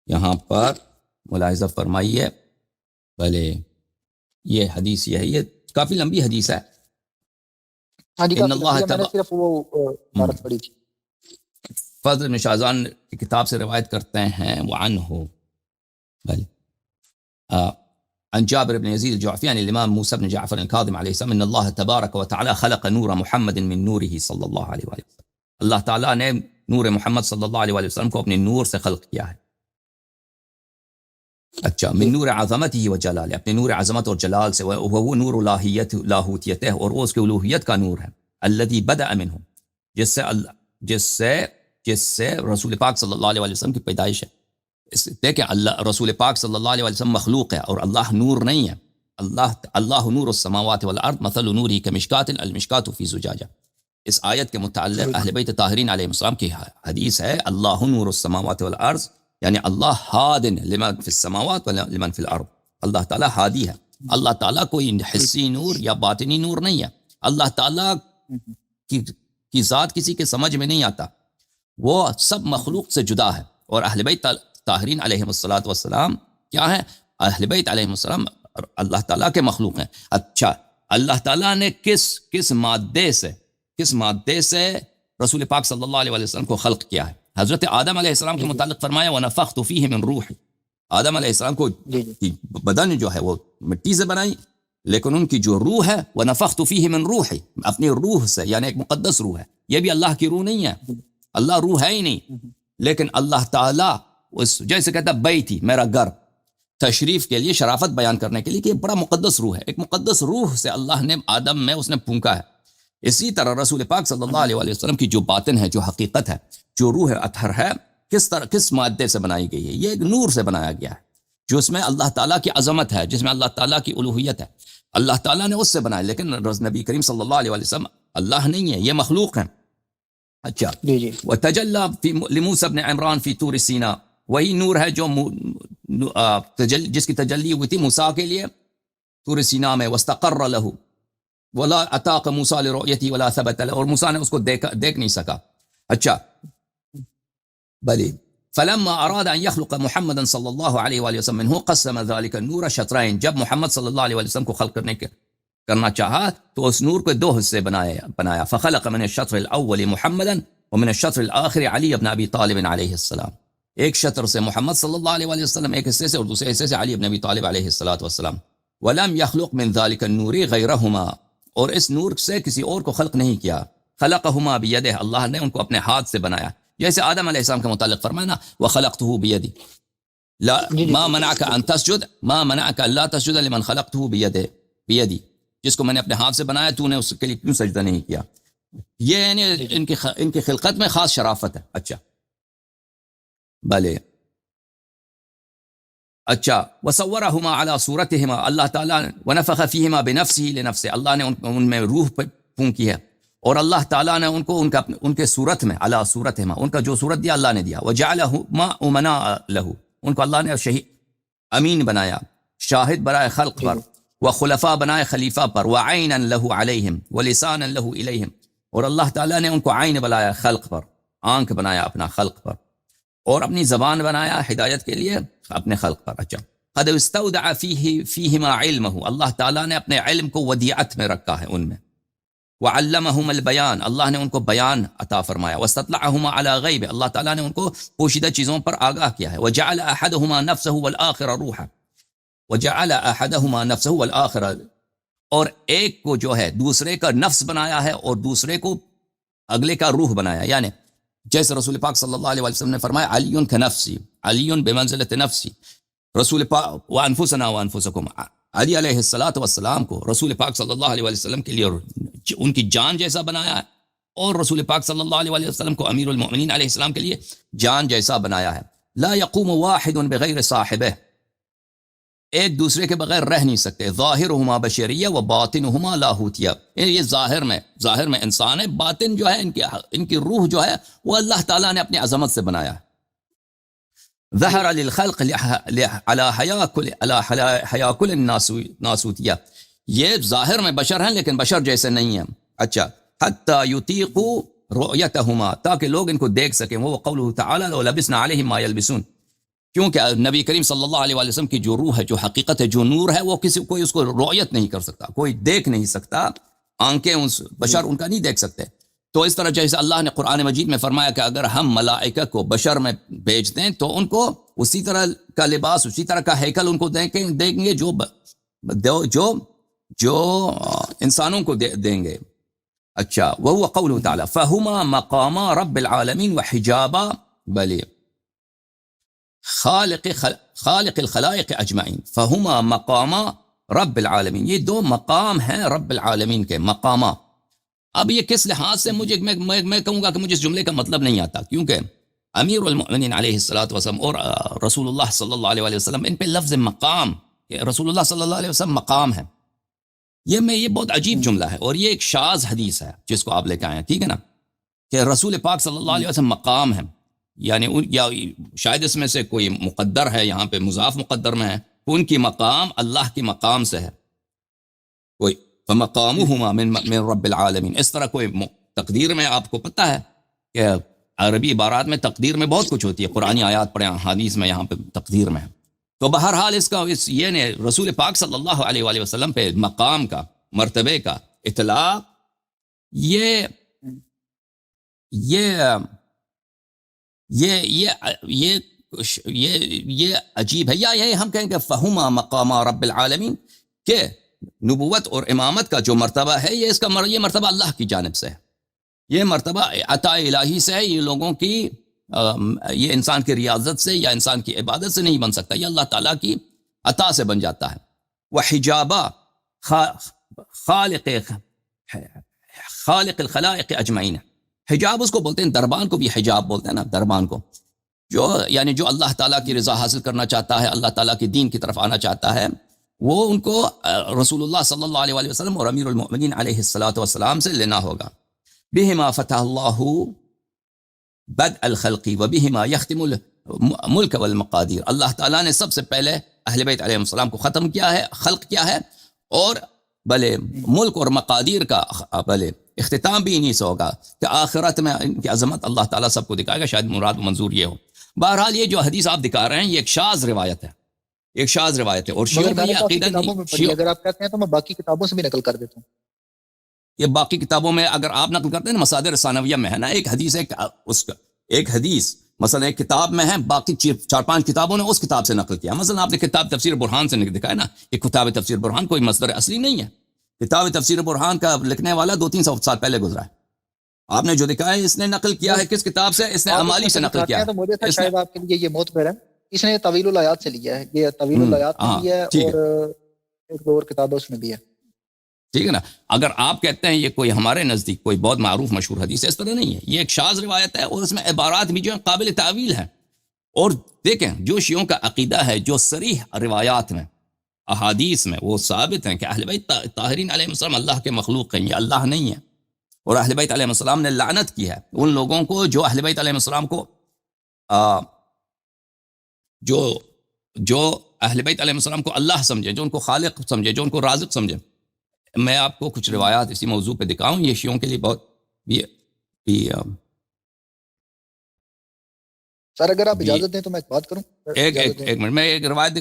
یہاں پر ملاحظہ فرمائیے، بھلے یہ حدیث یہ ہے، یہ کافی لمبی حدیث ہے۔ ان اللہ میں نے صرف وہ عبارت پڑھی تھی۔ فضل بن شاذان کی کتاب سے روایت کرتے ہیں، وعنہ بھلے عن جابر بن يزيد الجعفي عن الإمام موسى بن جعفر الكاظم عليه السلام ان الله تبارك وتعالى خلق نور محمد من نوره صلی اللہ علیہ وآلہ وسلم، اللہ تعالیٰ نے نور محمد صلی اللہ علیہ وآلہ وسلم کو اپنے نور سے خلق کیا ہے۔ اچھا، من نور عظمتہ و جلالہ، اپنے نور عظمت اور جلال سے، وہ نور لاہوتیتہ، اور وہ اس کے الوہیت کا نور ہے، الذی بدأ منہ، جس سے رسول پاک صلی اللہ علیہ وسلم کی پیدائش ہے۔ دیکھیں، اللہ رسول پاک صلی اللہ علیہ وسلم مخلوق ہے اور اللہ نور نہیں ہے۔ اللہ نور السماوات والارض مثل نورہ کمشکاۃ المشکاۃ فی زجاجہ۔ اس آیت کے متعلق اہل بیت طاہرین علیہ السلام کی حدیث ہے، اللہ نور السماوات والارض، یعنی اللہ ہادن لمن فی السماوات ولمن فی الارض، اللہ تعالیٰ ہادی ہے. اللہ تعالیٰ کوئی حسی نور یا باطنی نور نہیں ہے. اللہ تعالیٰ کی ذات کسی کے سمجھ میں نہیں آتا، وہ سب مخلوق سے جدا ہے. اور اہل بیت طاہرین علیہم الصلوۃ والسلام کیا ہے؟ اہل بیت علیہم السلام اللہ تعالیٰ کے مخلوق ہیں. اچھا، اللہ تعالیٰ نے کس مادے سے رسول پاک صلی اللہ علیہ وسلم کو خلق کیا ہے؟ حضرت آدم علیہ السلام کے متعلق فرمایا وَنَفَخْتُ فِيهِ مِن رُوحِ. آدم علیہ السلام کو بدن جو ہے وہ مٹی سے بنائی، لیکن ان کی جو روح ہے وَنَفَخْتُ فِيهِ مِن رُوحِ، اپنی روح سے، یعنی ایک مقدس روح ہے. یہ بھی اللہ کی روح نہیں ہے، اللہ روح ہے ہی نہیں. لیکن اللہ تعالیٰ جیسے کہتا بیتی، میرا گھر، تشریف کے لیے، شرافت بیان کرنے کے لیے کہ یہ بڑا مقدس روح ہے. ایک مقدس روح سے اللہ نے آدم میں اس نے پھونکا ہے. اسی طرح رسول پاک صلی اللہ علیہ وسلم کی جو باطن ہے، جو حقیقت ہے، جو روح اطہر ہے، کس مادے سے بنائی گئی ہے؟ یہ ایک نور سے بنایا گیا ہے، جو اس میں اللہ تعالیٰ کی عظمت ہے، جس میں اللہ تعالیٰ کی الوہیت ہے. اللہ تعالیٰ نے اس سے بنایا، لیکن نبی کریم صلی اللہ علیہ وسلم اللہ نہیں ہے، یہ مخلوق ہیں. اچھا، وَتَجَلَّى لِمُوسَى بْنِ عِمْرَانَ فِي طُورِ سِينَا، وہی نور ہے جو جس کی تجلی ہوئی تھی موسیٰ کے لیے طور سینا میں. وَاسْتَقَرَّ لَهُ وَلَا أَتَاقَ مُوسَى لِرُؤْيَتِهِ وَلَا ثَبَتَ لَهُ، اور موسیٰ نے اس کو دیکھ نہیں سکا. اچھا بلی فَلَمَّا أَرَادَ أَن يَخْلُقَ مُحَمَّدًا صلی اللہ علیہ وآلہ وسلم منه قسم ذلك النور شطرين، جب محمد صلی اللہ علیہ وسلم کو خلق کرنا چاہا تو اس نور کو دو حصے بنایا. فخلق من الشطر الاول محمدا ومن الشطر الاخر علی ابن ابی طالب علیہ السلام. ایک شطر سے محمد صلی اللہ علیہ وسلم ایک حصے سے، اور دوسرے حصے سے علی ابن ابی طالب علیہ السلام. ولم يخلق من ذلك النور غیرهما، اور اس نور سے کسی اور کو خلق نہیں کیا. خلقهما بيده، اللہ نے ان کو اپنے ہاتھ سے بنایا. جیسے آدم علیہ السلام کے متعلق فرمایا نا وخلقته بيدي لا ما منعك ان تسجد ما منعك لا تسجد لمن خلقته بيدي، جس کو میں نے اپنے ہاتھ سے بنایا تو نے اس کے لیے کیوں سجدہ نہیں کیا؟ یہ یعنی ان کی خلقت میں خاص شرافت ہے. اچھا بلے اچھا وصورهما على صورتهما، اللہ تعالیٰ ونفخ فيهما بنفسه لنفسه، اللہ نے ان میں روح پھونکی ہے، اور اللہ تعالیٰ نے ان کو ان کے صورت میں على صورتهما، ان کا جو صورت دیا اللہ نے دیا. وجعلهما امناء له، ان کو اللہ نے شہید امین بنایا، شاہد برائے خلق پر، وخلفاء بنائے خلیفہ پر، وعینا له علیہم ولسانا له الیہم، اور اللہ تعالیٰ نے ان کو عین بنایا خلق پر، آنکھ بنایا اپنا خلق پر، اور اپنی زبان بنایا ہدایت کے لیے اپنے خلق پر. اچھا قد استودع فیہما علمہ، اللہ تعالیٰ نے اپنے علم کو ودیعت میں رکھا ہے ان میں. وعلمہم البیان، اللہ نے ان کو بیان عطا فرمایا. واستطلعہما علی غیب، اللہ تعالیٰ نے ان کو پوشیدہ چیزوں پر آگاہ کیا ہے. وجعل احدہما نفسہ والآخر روحا، وجعل احدہما نفسہ والآخر، اور ایک کو جو ہے دوسرے کا نفس بنایا ہے اور دوسرے کو اگلے کا روح بنایا. یعنی جیسے رسول پاک صلی اللہ علیہ وسلم نے فرمایا علی کا نفسی، علی بمنزلت نفسی. رسول پاک وانفسنا وانفسکم، علی علیہ السلام کو رسول پاک صلی اللہ علیہ وسلم کے لیے ان کی جان جیسا بنایا ہے، اور رسول پاک صلی اللہ علیہ وسلم کو امیر المؤمنین علیہ السلام کے لیے جان جیسا بنایا ہے. لا یقوم واحد بغیر صاحبہ، ایک دوسرے کے بغیر رہ نہیں سکتے. ظاہرہما بشریہ و باطنہما لاہوتیہ، یہ ظاہر میں انسان ہے، باطن جو ہے ان کی روح جو ہے وہ اللہ تعالیٰ نے اپنی عظمت سے بنایا ہے. ظہر للخلق علی حیا کل الناسوتیہ، یہ ظاہر میں بشر ہیں لیکن بشر جیسے نہیں ہیں. اچھا حتی یطیقوا رؤیتہما، تاکہ لوگ ان کو دیکھ سکیں. وہ قولہ تعالی لو لبسنا علیہم ما یلبسون، کیونکہ نبی کریم صلی اللہ علیہ وسلم کی جو روح ہے، جو حقیقت ہے، جو نور ہے، وہ کوئی اس کو رؤیت نہیں کر سکتا، کوئی دیکھ نہیں سکتا، آنکھیں بشر ان کا نہیں دیکھ سکتے. تو اس طرح جیسے اللہ نے قرآن مجید میں فرمایا کہ اگر ہم ملائکہ کو بشر میں بھیج دیں تو ان کو اسی طرح کا لباس، اسی طرح کا ہیکل ان کو دیں گے جو انسانوں کو دیں گے. اچھا وہو قوله تعالی فہما مقاما رب العالمین وحجابا بلی خالق الخلائق اجمعین. فہما مقاما رب العالمین، یہ دو مقام ہیں رب العالمین کے مقامہ. اب یہ کس لحاظ سے میں کہوں گا کہ مجھے اس جملے کا مطلب نہیں آتا، کیونکہ امیر المؤمنین علیہ السلام اور رسول اللہ صلی اللہ علیہ وسلم، ان پہ لفظ مقام، رسول اللہ صلی اللہ علیہ وسلم مقام ہے، یہ بہت عجیب جملہ ہے، اور یہ ایک شاذ حدیث ہے جس کو آپ لے کے آئے ہیں، ٹھیک ہے نا، کہ رسول پاک صلی اللہ علیہ وسلم مقام ہے. یعنی یا شاید اس میں سے کوئی مقدر ہے، یہاں پہ مضاف مقدر میں ہے، ان کی مقام اللہ کے مقام سے ہے، کوئی فمقامہما من رب العالمین، اس طرح کوئی تقدیر میں آپ کو پتہ ہے کہ عربی عبارات میں تقدیر میں بہت کچھ ہوتی ہے، قرآنی آیات پڑھیں، حدیث میں، یہاں پہ تقدیر میں ہے۔ تو بہرحال اس کا یہ نے رسول پاک صلی اللہ علیہ وآلہ وسلم پہ مقام کا، مرتبے کا اطلاق یہ عجیب ہے۔ یا یہ ہم کہیں کہ فہما مقام رب العالمین، کہ نبوت اور امامت کا جو مرتبہ ہے یہ یہ مرتبہ اللہ کی جانب سے ہے، یہ مرتبہ عطا الہی سے ہے، یہ لوگوں کی یہ انسان کی ریاضت سے یا انسان کی عبادت سے نہیں بن سکتا، یہ اللہ تعالیٰ کی عطا سے بن جاتا ہے۔ وحجابہ خالق الخلائق اجمعین، حجاب اس کو بولتے ہیں، دربان کو بھی حجاب بولتے ہیں نا، دربان کو، جو یعنی جو اللہ تعالیٰ کی رضا حاصل کرنا چاہتا ہے، اللہ تعالیٰ کی دین کی طرف آنا چاہتا ہے، وہ ان کو رسول اللہ صلی اللہ علیہ وآلہ وسلم اور امیر المؤمنین علیہ الصلاۃ والسلام سے لینا ہوگا۔ بہما فتح اللہ بدء الخلق وبہما یختم الملک والمقادیر، اللہ تعالیٰ نے سب سے پہلے اہل بیت علیہ السلام کو ختم کیا ہے، خلق کیا ہے، اور بلے ملک اور مقادیر کا بلے اختتام بھی انہی سے ہوگا کہ آخرت میں ان کی عظمت اللہ تعالیٰ سب کو دکھائے گا، شاید مراد منظور یہ ہو۔ بہرحال یہ جو حدیث آپ دکھا رہے ہیں یہ ایک شاذ روایت ہے، ایک شاذ روایت ہے، اور شیعوں کا یہ عقیدہ نہیں، اگر آپ کہتے ہیں تو میں باقی کتابوں سے بھی نقل کر دیتا ہوں۔ یہ باقی کتابوں میں اگر آپ نقل کرتے ہیں، مصادر ثانویہ میں ہے نا، ایک حدیث ہے، ایک حدیث مثلا ایک کتاب میں ہے، باقی 4-5 کتابوں نے اس کتاب سے نقل کیا۔ مثلا آپ نے کتاب تفسیر برہان سے دکھایا نا، یہ کتاب تفسیر برہان کوئی مصدر اصلی نہیں ہے، کتاب تفسیر برہان کا لکھنے والا 200-300 سال پہلے گزرا ہے۔ آپ نے جو دکھایا ہے اس نے نقل کیا ہے کس کتاب سے؟ اس نے امالی سے نقل کیا ہے۔ تو مجھے تھا شاید آپ کے لیے یہ معتبر ہے، اس نے طویل الآیات سے لیا ہے، یہ طویل الآیات میں بھی ہے اور ایک دو اور کتابیں اس میں بھی ہے، ٹھیک ہے نا۔ اگر آپ کہتے ہیں یہ کوئی ہمارے نزدیک کوئی بہت معروف مشہور حدیث ہے، اس طرح نہیں ہے، یہ ایک شاذ روایت ہے، اور اس میں عبارات بھی جو ہیں قابل تعویل ہیں۔ اور دیکھیں جو شیعوں کا عقیدہ ہے، جو صریح روایات میں، احادیث میں وہ ثابت ہیں کہ اہل بیت طاہرین علیہ السلام اللہ کے مخلوق ہیں، یہ اللہ نہیں ہے، اور اہل بیت علیہ السلام نے لعنت کی ہے ان لوگوں کو جو اہل بیت علیہ السلام کو جو اہل بیت علیہ السلام کو اللہ سمجھے، جو ان کو خالق سمجھے، جو ان کو رازق سمجھے۔ میں آپ کو کچھ روایات اسی موضوع پہ دکھاؤں، یہ شیعوں کے لیے بہت سر اگر آپ اجازت دیں تو میں ایک بات کروں، ایک منٹ میں ایک روایت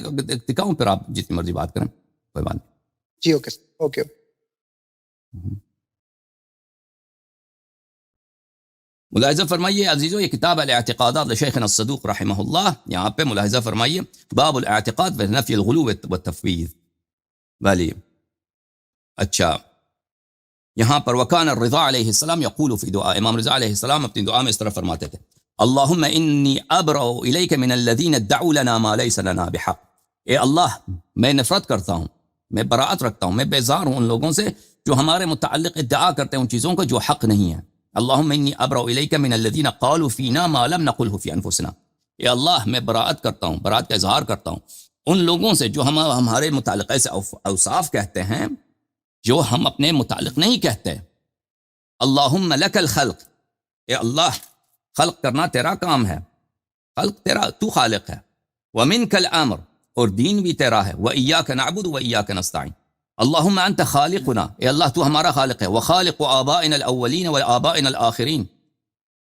دکھاؤں، پھر آپ جتنی مرضی بات کریں، کوئی بات نہیں۔ جی اوکے۔ ملاحظہ فرمائیے عزیزو، یہ کتاب الاعتقادات لشیخنا الصدوق رحمہ اللہ، یہاں پہ ملاحظہ فرمائیے باب الاعتقاد ونفی الغلو والتفویض والی۔ اچھا، یہاں پر وکان الرضا علیہ السلام یقول فی دعا، امام رضا علیہ السلام اپنی دعا میں اس طرح فرماتے تھے، اللہم انی ابرأ الیک من الذین ادعوا لنا ما لیس لنا بحق، اے اللہ میں نفرت کرتا ہوں، میں براءت رکھتا ہوں، میں بیزار ہوں ان لوگوں سے جو ہمارے متعلق ادعا کرتے ہیں ان چیزوں کو جو حق نہیں ہے۔ اللہم انی ابرأ الیک من الذین قالوا فینا ما لم نقلہ فی انفسنا، اے اللہ میں براءت کرتا ہوں، براءت کا اظہار کرتا ہوں ان لوگوں سے جو ہمارے متعلق ایسے اوصاف کہتے ہیں جو ہم اپنے متعلق نہیں کہتے۔ اللہم لک الخلق، اے اللہ خلق کرنا تیرا کام ہے، خلق تیرا، تو خالق ہے، ومنک الامر، اور دین بھی تیرا ہے، وإیاک نعبد وإیاک نستعین، اللہم انت خالقنا، اے اللہ تو ہمارا خالق ہے، وخالق آبائنا الاولین وآبائنا الآخرین،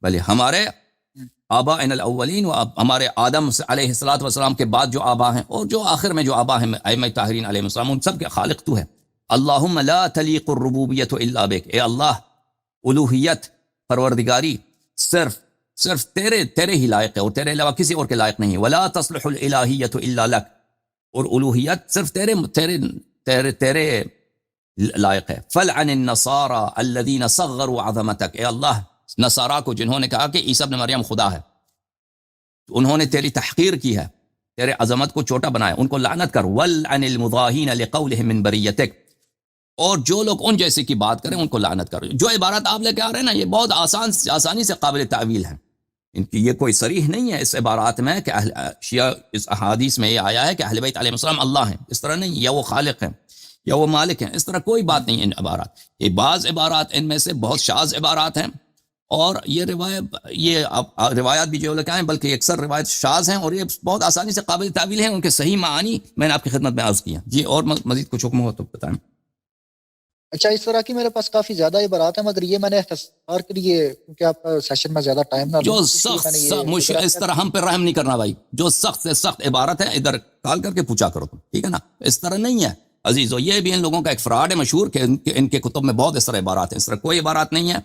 بلے ہمارے آبائنا الاولین و ہمارے آدم علیہ السلام کے بعد جو آبا ہیں اور جو آخر میں جو آبا ہیں ائمہ طاہرین علیہ السلام، ان سب کے خالق تو ہے۔ اللہم لا تلیق الربوبیت الا بک، اے اللہ الوہیت، پروردگاری صرف تیرے ہی لائق ہے اور تیرے علاوہ کسی اور کے لائق نہیں، ولا تصلح الالہیت الا لک، اور الوہیت صرف تیرے لائق ہے۔ فلعن النصارى الذین صغروا عظمتک، اے اللہ نصارہ کو جنہوں نے کہا کہ عیسیٰ ابن مریم خدا ہے، انہوں نے تیری تحقیر کی ہے، تیرے عظمت کو چھوٹا بنایا، ان کو لعنت کر۔ ولعن المضاہین لقولہم من بریتک، اور جو لوگ ان جیسے کی بات کریں ان کو لعنت کر۔ جو عبارات آپ لے کے آ رہے ہیں نا، یہ بہت آسانی سے قابل تعویل ہیں، ان کی یہ کوئی صریح نہیں ہے اس عبارات میں کہ شیعہ اس احادیث میں یہ آیا ہے کہ اہل بیت علیہ السلام اللہ ہیں، اس طرح نہیں، یا وہ خالق ہیں یا وہ مالک ہیں، اس طرح کوئی بات نہیں ہے ان عبارات۔ یہ بعض عبارات ان میں سے بہت شاذ عبارات ہیں، اور یہ روایات بھی جو لکھا ہیں بلکہ اکثر روایت شاذ ہیں اور یہ بہت آسانی سے قابل تعویل ہیں. ان کے صحیح معانی میں نے آپ کی خدمت میں عرض کیا. جی اور مزید کچھ حکم ہو تو بتائیں. اچھا اس طرح کی میرے پاس کافی زیادہ عبارات ہیں مگر یہ میں نے اختصار کے لیے کیونکہ آپ کا سیشن میں زیادہ ٹائم نہ لوں جو اس لیے میں نے سخت یہ اس طرح ہم پہ رحم نہیں کرنا بھائی. جو سخت سے سخت عبارت ہے ادھر کال کر کے پوچھا کرو تم, ٹھیک ہے نا. اس طرح نہیں ہے عزیزو. یہ بھی ان لوگوں کا ایک فراڈ ہے مشہور کہ ان کے کتب میں بہت اس طرح عبارات ہیں. اس طرح کوئی عبارات نہیں ہے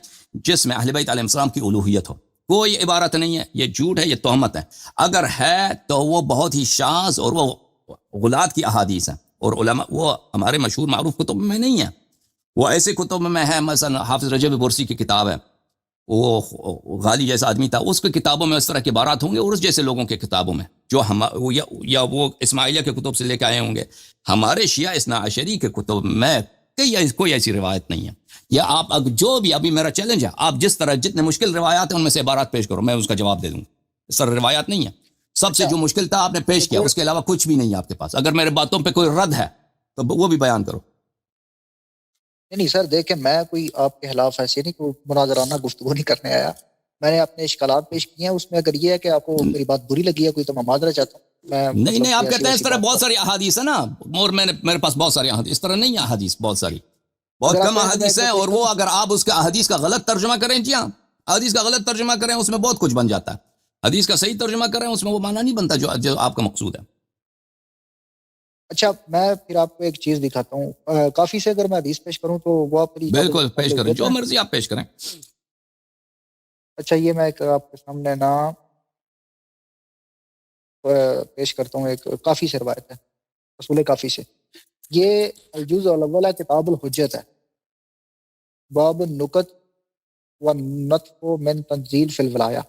جس میں اہل بیت علیہ السلام کی الوہیت ہو. کوئی عبارت نہیں ہے. یہ جھوٹ ہے, یہ تہمت ہے. اگر ہے تو وہ بہت ہی شاذ اور وہ غلات کی احادیث ہیں اور علماء وہ ہمارے مشہور معروف کتب میں نہیں ہے. وہ ایسے کتب میں ہے, مثلا حافظ رجب برسی کی کتاب ہے, وہ غالی جیسا آدمی تھا, اس کی کتابوں میں اس طرح کی عبارات ہوں گے. اور اس جیسے لوگوں کی کتابوں میں جو ہم یا وہ اسماعیلیہ کے کتب سے لے کے آئے ہوں گے. ہمارے شیعہ اثنا عشری کے کتب میں کوئی ایسی روایت نہیں ہے. یا آپ جو بھی ابھی میرا چیلنج ہے, آپ جس طرح جتنے مشکل روایات ہیں ان میں سے عبارات پیش کرو, میں اس کا جواب دے دوں. اس طرح روایات نہیں ہے. سب سے جو مشکل تھا آپ نے پیش کیا, اس کے علاوہ کچھ بھی نہیں ہے آپ کے پاس. اگر میرے باتوں پہ کوئی رد ہے تو وہ بھی بیان کرو. نہیں سر دیکھیں میں کوئی آپ کے خلاف ایسے نہیں کوئی مناظرانہ گفتگو نہیں کرنے آیا. میں نے اپنے اشکالات پیش کیے ہیں. اس میں اگر یہ ہے کہ آپ کو میری بات بری لگی ہے کوئی تو میں معذرت چاہتا ہوں. نہیں آپ کہتے ہیں اس طرح بہت ساری احادیث ہے نا, اور میرے پاس بہت ساری احادیث. اس طرح نہیں ہے احادیث, بہت ساری بہت کم احادیث ہیں. اور وہ اگر آپ اس کا احادیث کا غلط ترجمہ کریں, جی ہاں حدیث کا غلط ترجمہ کریں اس میں بہت کچھ بن جاتا ہے. حدیث کا صحیح ترجمہ کریں اس میں وہ معنی نہیں بنتا جو آپ کا مقصود ہے. اچھا میں پھر آپ کو ایک چیز دکھاتا ہوں. کافی سے اگر میں حدیث پیش کروں تو وہ آپ بالکل پیش کریں, جو مرضی آپ پیش کریں. اچھا یہ میں ایک آپ کے سامنے نا پیش کرتا ہوں. ایک کافی سے روایت ہے رسول کافی سے. یہ الجزء الاول کتاب الحجت ہے, باب النکت والنطق من تنزیل فی الولایہ,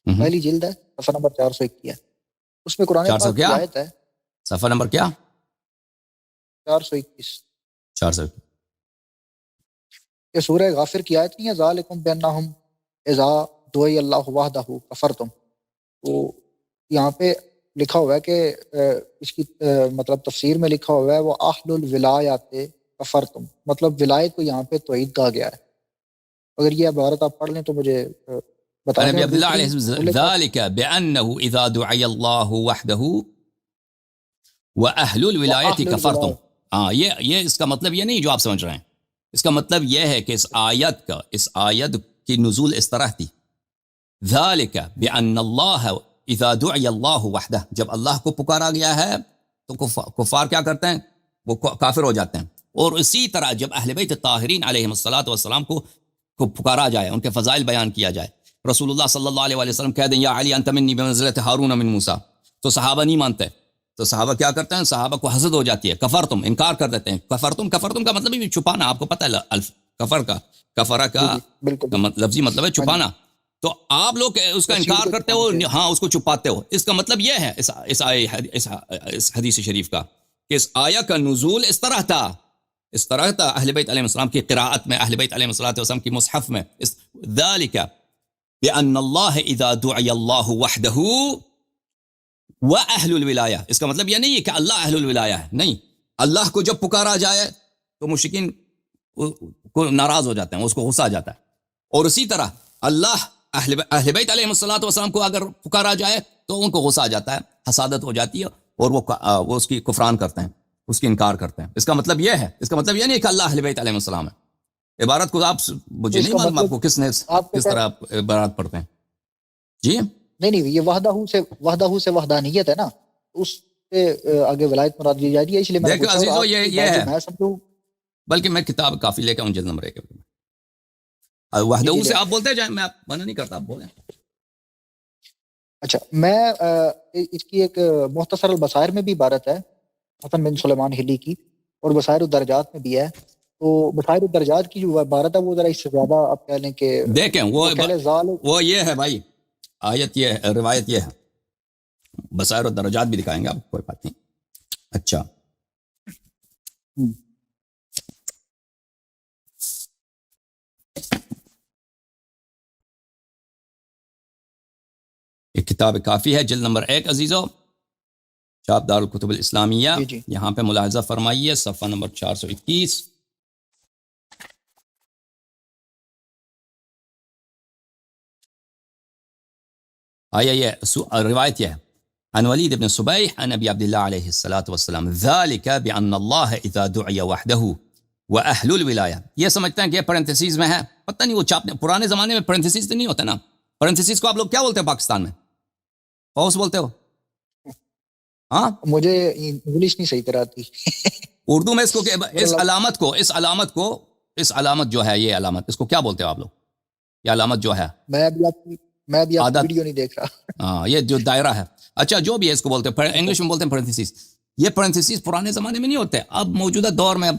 پہلی جلد ہے, صفحہ نمبر 421 ہے. اس میں قرآن پاک کی آیت ہے. صفحہ نمبر کیا؟ 421. 400. یہ سورہ غافر کی آیت نہیں ہے, ذالکم بانہم اذا دعی اللہ وحدہ کفرتم. تو یہاں پہ لکھا ہوا ہے کہ اس کی مطلب تفسیر میں لکھا ہوا ہے وہ اہل الولایات کفرتم, مطلب ولایت کو یہاں پہ توحید کہا گیا ہے. اگر یہ عبارت آپ پڑھ لیں تو مجھے بتا دیں. نبی عبداللہ علیہ ذالک بانہ اذا دعی اللہ وحدہ واہل الولایت کفرتم. ہاں یہ اس کا مطلب یہ نہیں جو آپ سمجھ رہے ہیں. اس کا مطلب یہ ہے کہ اس آیت کی نزول اس طرح تھی. ذالک بان اللہ اذا دعی اللہ وحدہ, جب اللہ کو پکارا گیا ہے تو کفار کیا کرتے ہیں, وہ کافر ہو جاتے ہیں. اور اسی طرح جب اہل بیت طاہرین علیہم الصلوۃ والسلام کو پکارا جائے, ان کے فضائل بیان کیا جائے, رسول اللہ صلی اللہ علیہ وسلم کہہ دیں یا علی انت منی بمنزلۃ ہارون من موسیٰ, تو صحابہ نہیں مانتے. تو صحابہ کیا کرتے ہیں, صحابہ کو حسد ہو جاتی ہے, کفرتم انکار کر دیتے ہیں. کفرتم کا مطلب ہی چھپانا, آپ کو پتہ ہے الف کفر کا لفظی مطلب ہے چھپانا. تو آپ لوگ اس کا انکار کرتے ہو, ہاں اس کو چھپاتے ہو. اس کا مطلب یہ ہے اس حدیث شریف کا کہ اس آیت کا نزول اس طرح تھا اہل بیت علیہ السلام کی قراءت میں, اہل بیت علیہ السلام کی مصحف میں. ذالک بان اللہ اذا دعی اللہ وحدہ واہل الولایہ, اس کا مطلب یہ نہیں ہے کہ اللہ اہل الولایہ ہے, نہیں. اللہ کو جب پکارا جائے تو مشرکین کو ناراض ہو جاتے ہیں, اس کو غصہ آ جاتا ہے. اور اسی طرح اللہ اہل بیت علیہ السلام کو اگر پکارا جائے تو ان کو غصہ آ جاتا ہے, حسادت ہو جاتی ہے, اور وہ اس کی کفران کرتے ہیں, اس کی انکار کرتے ہیں. اس کا مطلب یہ ہے, اس کا مطلب یہ نہیں کہ اللہ اہل بیت علیہ السلام ہے. عبارت کو آپ مجھے نہیں معلوم آپ کو کس نے کس طرح عبارت پڑھتے ہیں. جی نہیں یہ وحدہ سے وحدانیت ہے نا, اس سے آگے ولایت مراد لی جا رہی ہے. اس لیے میں دیکھو عزیزو یہ ہے, میں سمجھوں بلکہ میں کتاب کافی لے کے ہوں جلد نمبر 1 وحدہ سے آپ بولتے جائیں, میں منع نہیں کرتا, آپ بولیں. اچھا میں اس کی ایک مختصر البصائر میں بھی عبارت ہے حسن بن سلیمان ہلی کی, اور بصائر الدرجات میں بھی ہے. تو بصائر الدرجات کی جو عبارت ہے وہ ذرا اس سے زیادہ آپ کہہ لیں کہ دیکھیں وہ یہ ہے بھائی, آیت یہ ہے, روایت یہ ہے. بصائر الدرجات بھی دکھائیں گے آپ, کوئی بات نہیں. اچھا ایک کتاب کافی ہے جلد نمبر 1 عزیزو, چاپ دار الکتب الاسلامیہ. جی. یہاں پہ ملاحظہ فرمائیے صفحہ نمبر 421. یہ روایت یہ ہے عن ولید بن صبیح عن ابی عبداللہ علیہ الصلاۃ والسلام ذالک بان اللہ اذا دعی وحدہ واہل الولایہ. یہ سمجھتے ہیں کہ یہ پرنتھیسز میں ہے. پتہ نہیں وہ چھاپنے پرانے زمانے میں پرنتھیسز تو نہیں ہوتے نا. پرنتھیسز کو آپ لوگ کیا بولتے ہیں پاکستان میں؟ قوس بولتے ہو؟ ہاں مجھے انگلش نہیں صحیح طرح آتی. اردو میں اس کو اس علامت جو ہے یہ علامت اس کو کیا بولتے ہو آپ لوگ؟ یہ علامت جو ہے میں ابھی آپ کی عادت. ویڈیو نہیں دیکھ رہا. ہاں یہ جو دائرہ ہے. اچھا جو بھی ہے اس کو بولتے ہیں انگلش میں بولتے ہیں پرنتھیسز. یہ پرنتھیسز پرانے زمانے میں نہیں ہوتے. اب موجودہ دور میں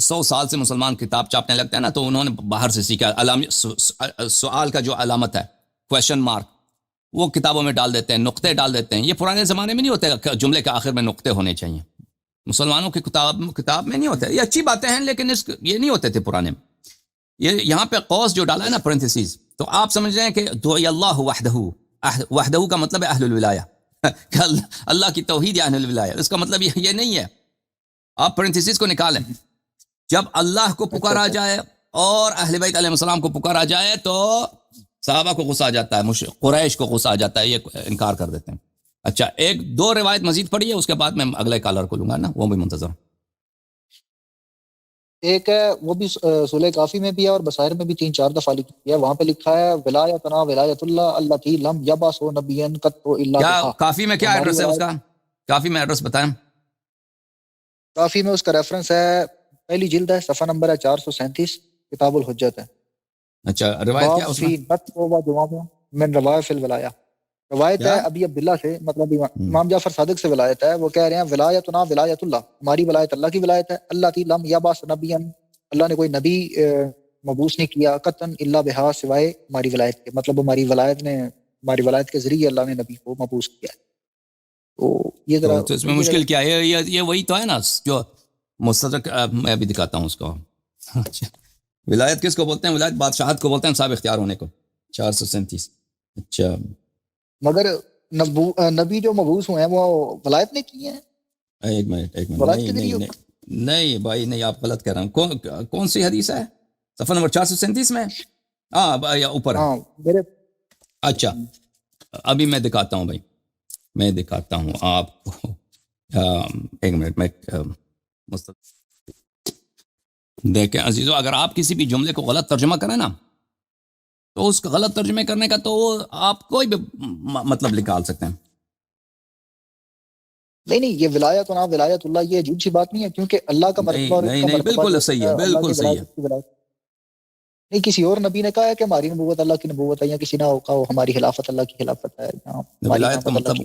100 سال سے مسلمان کتاب چھاپنے لگتے ہیں نا تو انہوں نے باہر سے سیکھا. سوال کا جو علامت ہے کویشچن مارک وہ کتابوں میں ڈال دیتے ہیں, نقطے ڈال دیتے ہیں. یہ پرانے زمانے میں نہیں ہوتے. جملے کے آخر میں نقطے ہونے چاہیے. مسلمانوں کی کتاب میں نہیں ہوتے. یہ اچھی باتیں ہیں لیکن یہ نہیں ہوتے تھے پرانے میں. یہ یہاں پہ قوس جو ڈالا ہے نا پرنتھیسز, تو آپ سمجھ رہے ہیں کہ دعی اللہ وحدہ کا مطلب ہے اہل الولایہ. اللہ کی توحید یا اہل الولایہ. اس کا مطلب یہ نہیں ہے. آپ پرنتھیسز کو نکالیں. جب اللہ کو پکارا جائے اور اہل بیت علیہ السلام کو پکارا جائے تو صحابہ کو غصہ آ جاتا ہے, قریش کو غصہ آ جاتا ہے, یہ انکار کر دیتے ہیں. اچھا ایک دو روایت مزید پڑھی ہے, اس کے بعد میں اگلے کالر کو لوں گا نا, وہ بھی منتظر. ایک ہے وہ بھی سورہ کافی میں بھی ہے اور بصائر میں بھی 3-4 دفعہ لکھی ہے. وہاں پہ لکھا ہے ولایتنا ولایت اللہ التی لم یبعث نبیا قط الا کیا بها. کافی میں کیا ایڈریس ہے اس کا؟ کافی میں ایڈریس بتائیں. کافی میں اس کا ریفرنس ہے پہلی جلد ہے, صفحہ نمبر ہے 437, کتاب الحجت ہے. اچھا روایت کیا اس میں؟ من روایت فی الولایہ. روایت ہے ابی عبداللہ سے, مطلب امام جعفر صادق سے ولایت ہے. وہ کہہ رہے ہیں ولایتنا ولایت اللہ, ہماری ولایت اللہ کی ولایت ہے. اللہ تی لم یبعث نبیا, اللہ نے کوئی نبی مبعوث نہیں کیا قطن الا بہا, سوائے ہماری ولایت کے. مطلب ہماری ولایت کے ذریعے اللہ نے نبی کو مبعوث کیا. تو یہ ذرا تو اس میں مشکل کیا ہے؟ یہ وہی تو ہے نا جو مستدرک. میں بھی دکھاتا ہوں اس کو. ولایت کس کو بولتے ہیں؟ ولایت بادشاہت کو بولتے ہیں, صاحب اختیار ہونے کو. 437. اچھا مگر نبی جو مبعوث ہوئے ہیں وہ ولایت نے کی ہیں. ایک منٹ نہیں بھائی نہیں, آپ غلط کہہ رہے ہیں. کون سی حدیث ہے؟ صفحہ نمبر 437 میں. ہاں یا اوپر ہے. اچھا ابھی میں دکھاتا ہوں بھائی, میں دکھاتا ہوں آپ کو. ایک منٹ میں دیکھیں عزیزو, اگر آپ کسی بھی جملے کو غلط ترجمہ کریں نا تو اس غلط ترجمے کرنے کا تو آپ کوئی بھی مطلب نکال سکتے ہیں. نہیں یہ ولایتنا ولایت اللہ یہ عجیب سی بات نہیں ہے, کیونکہ اللہ کا مرتبہ اور نہیں بالکل صحیح ہے, بالکل صحیح ہے. نہیں کسی اور نبی نے کہا ہے کہ ہماری نبوت اللہ کی نبوت ہے, یا کسی نے کہا ہماری خلافت اللہ کی خلافت ہے, ولایت کا مطلب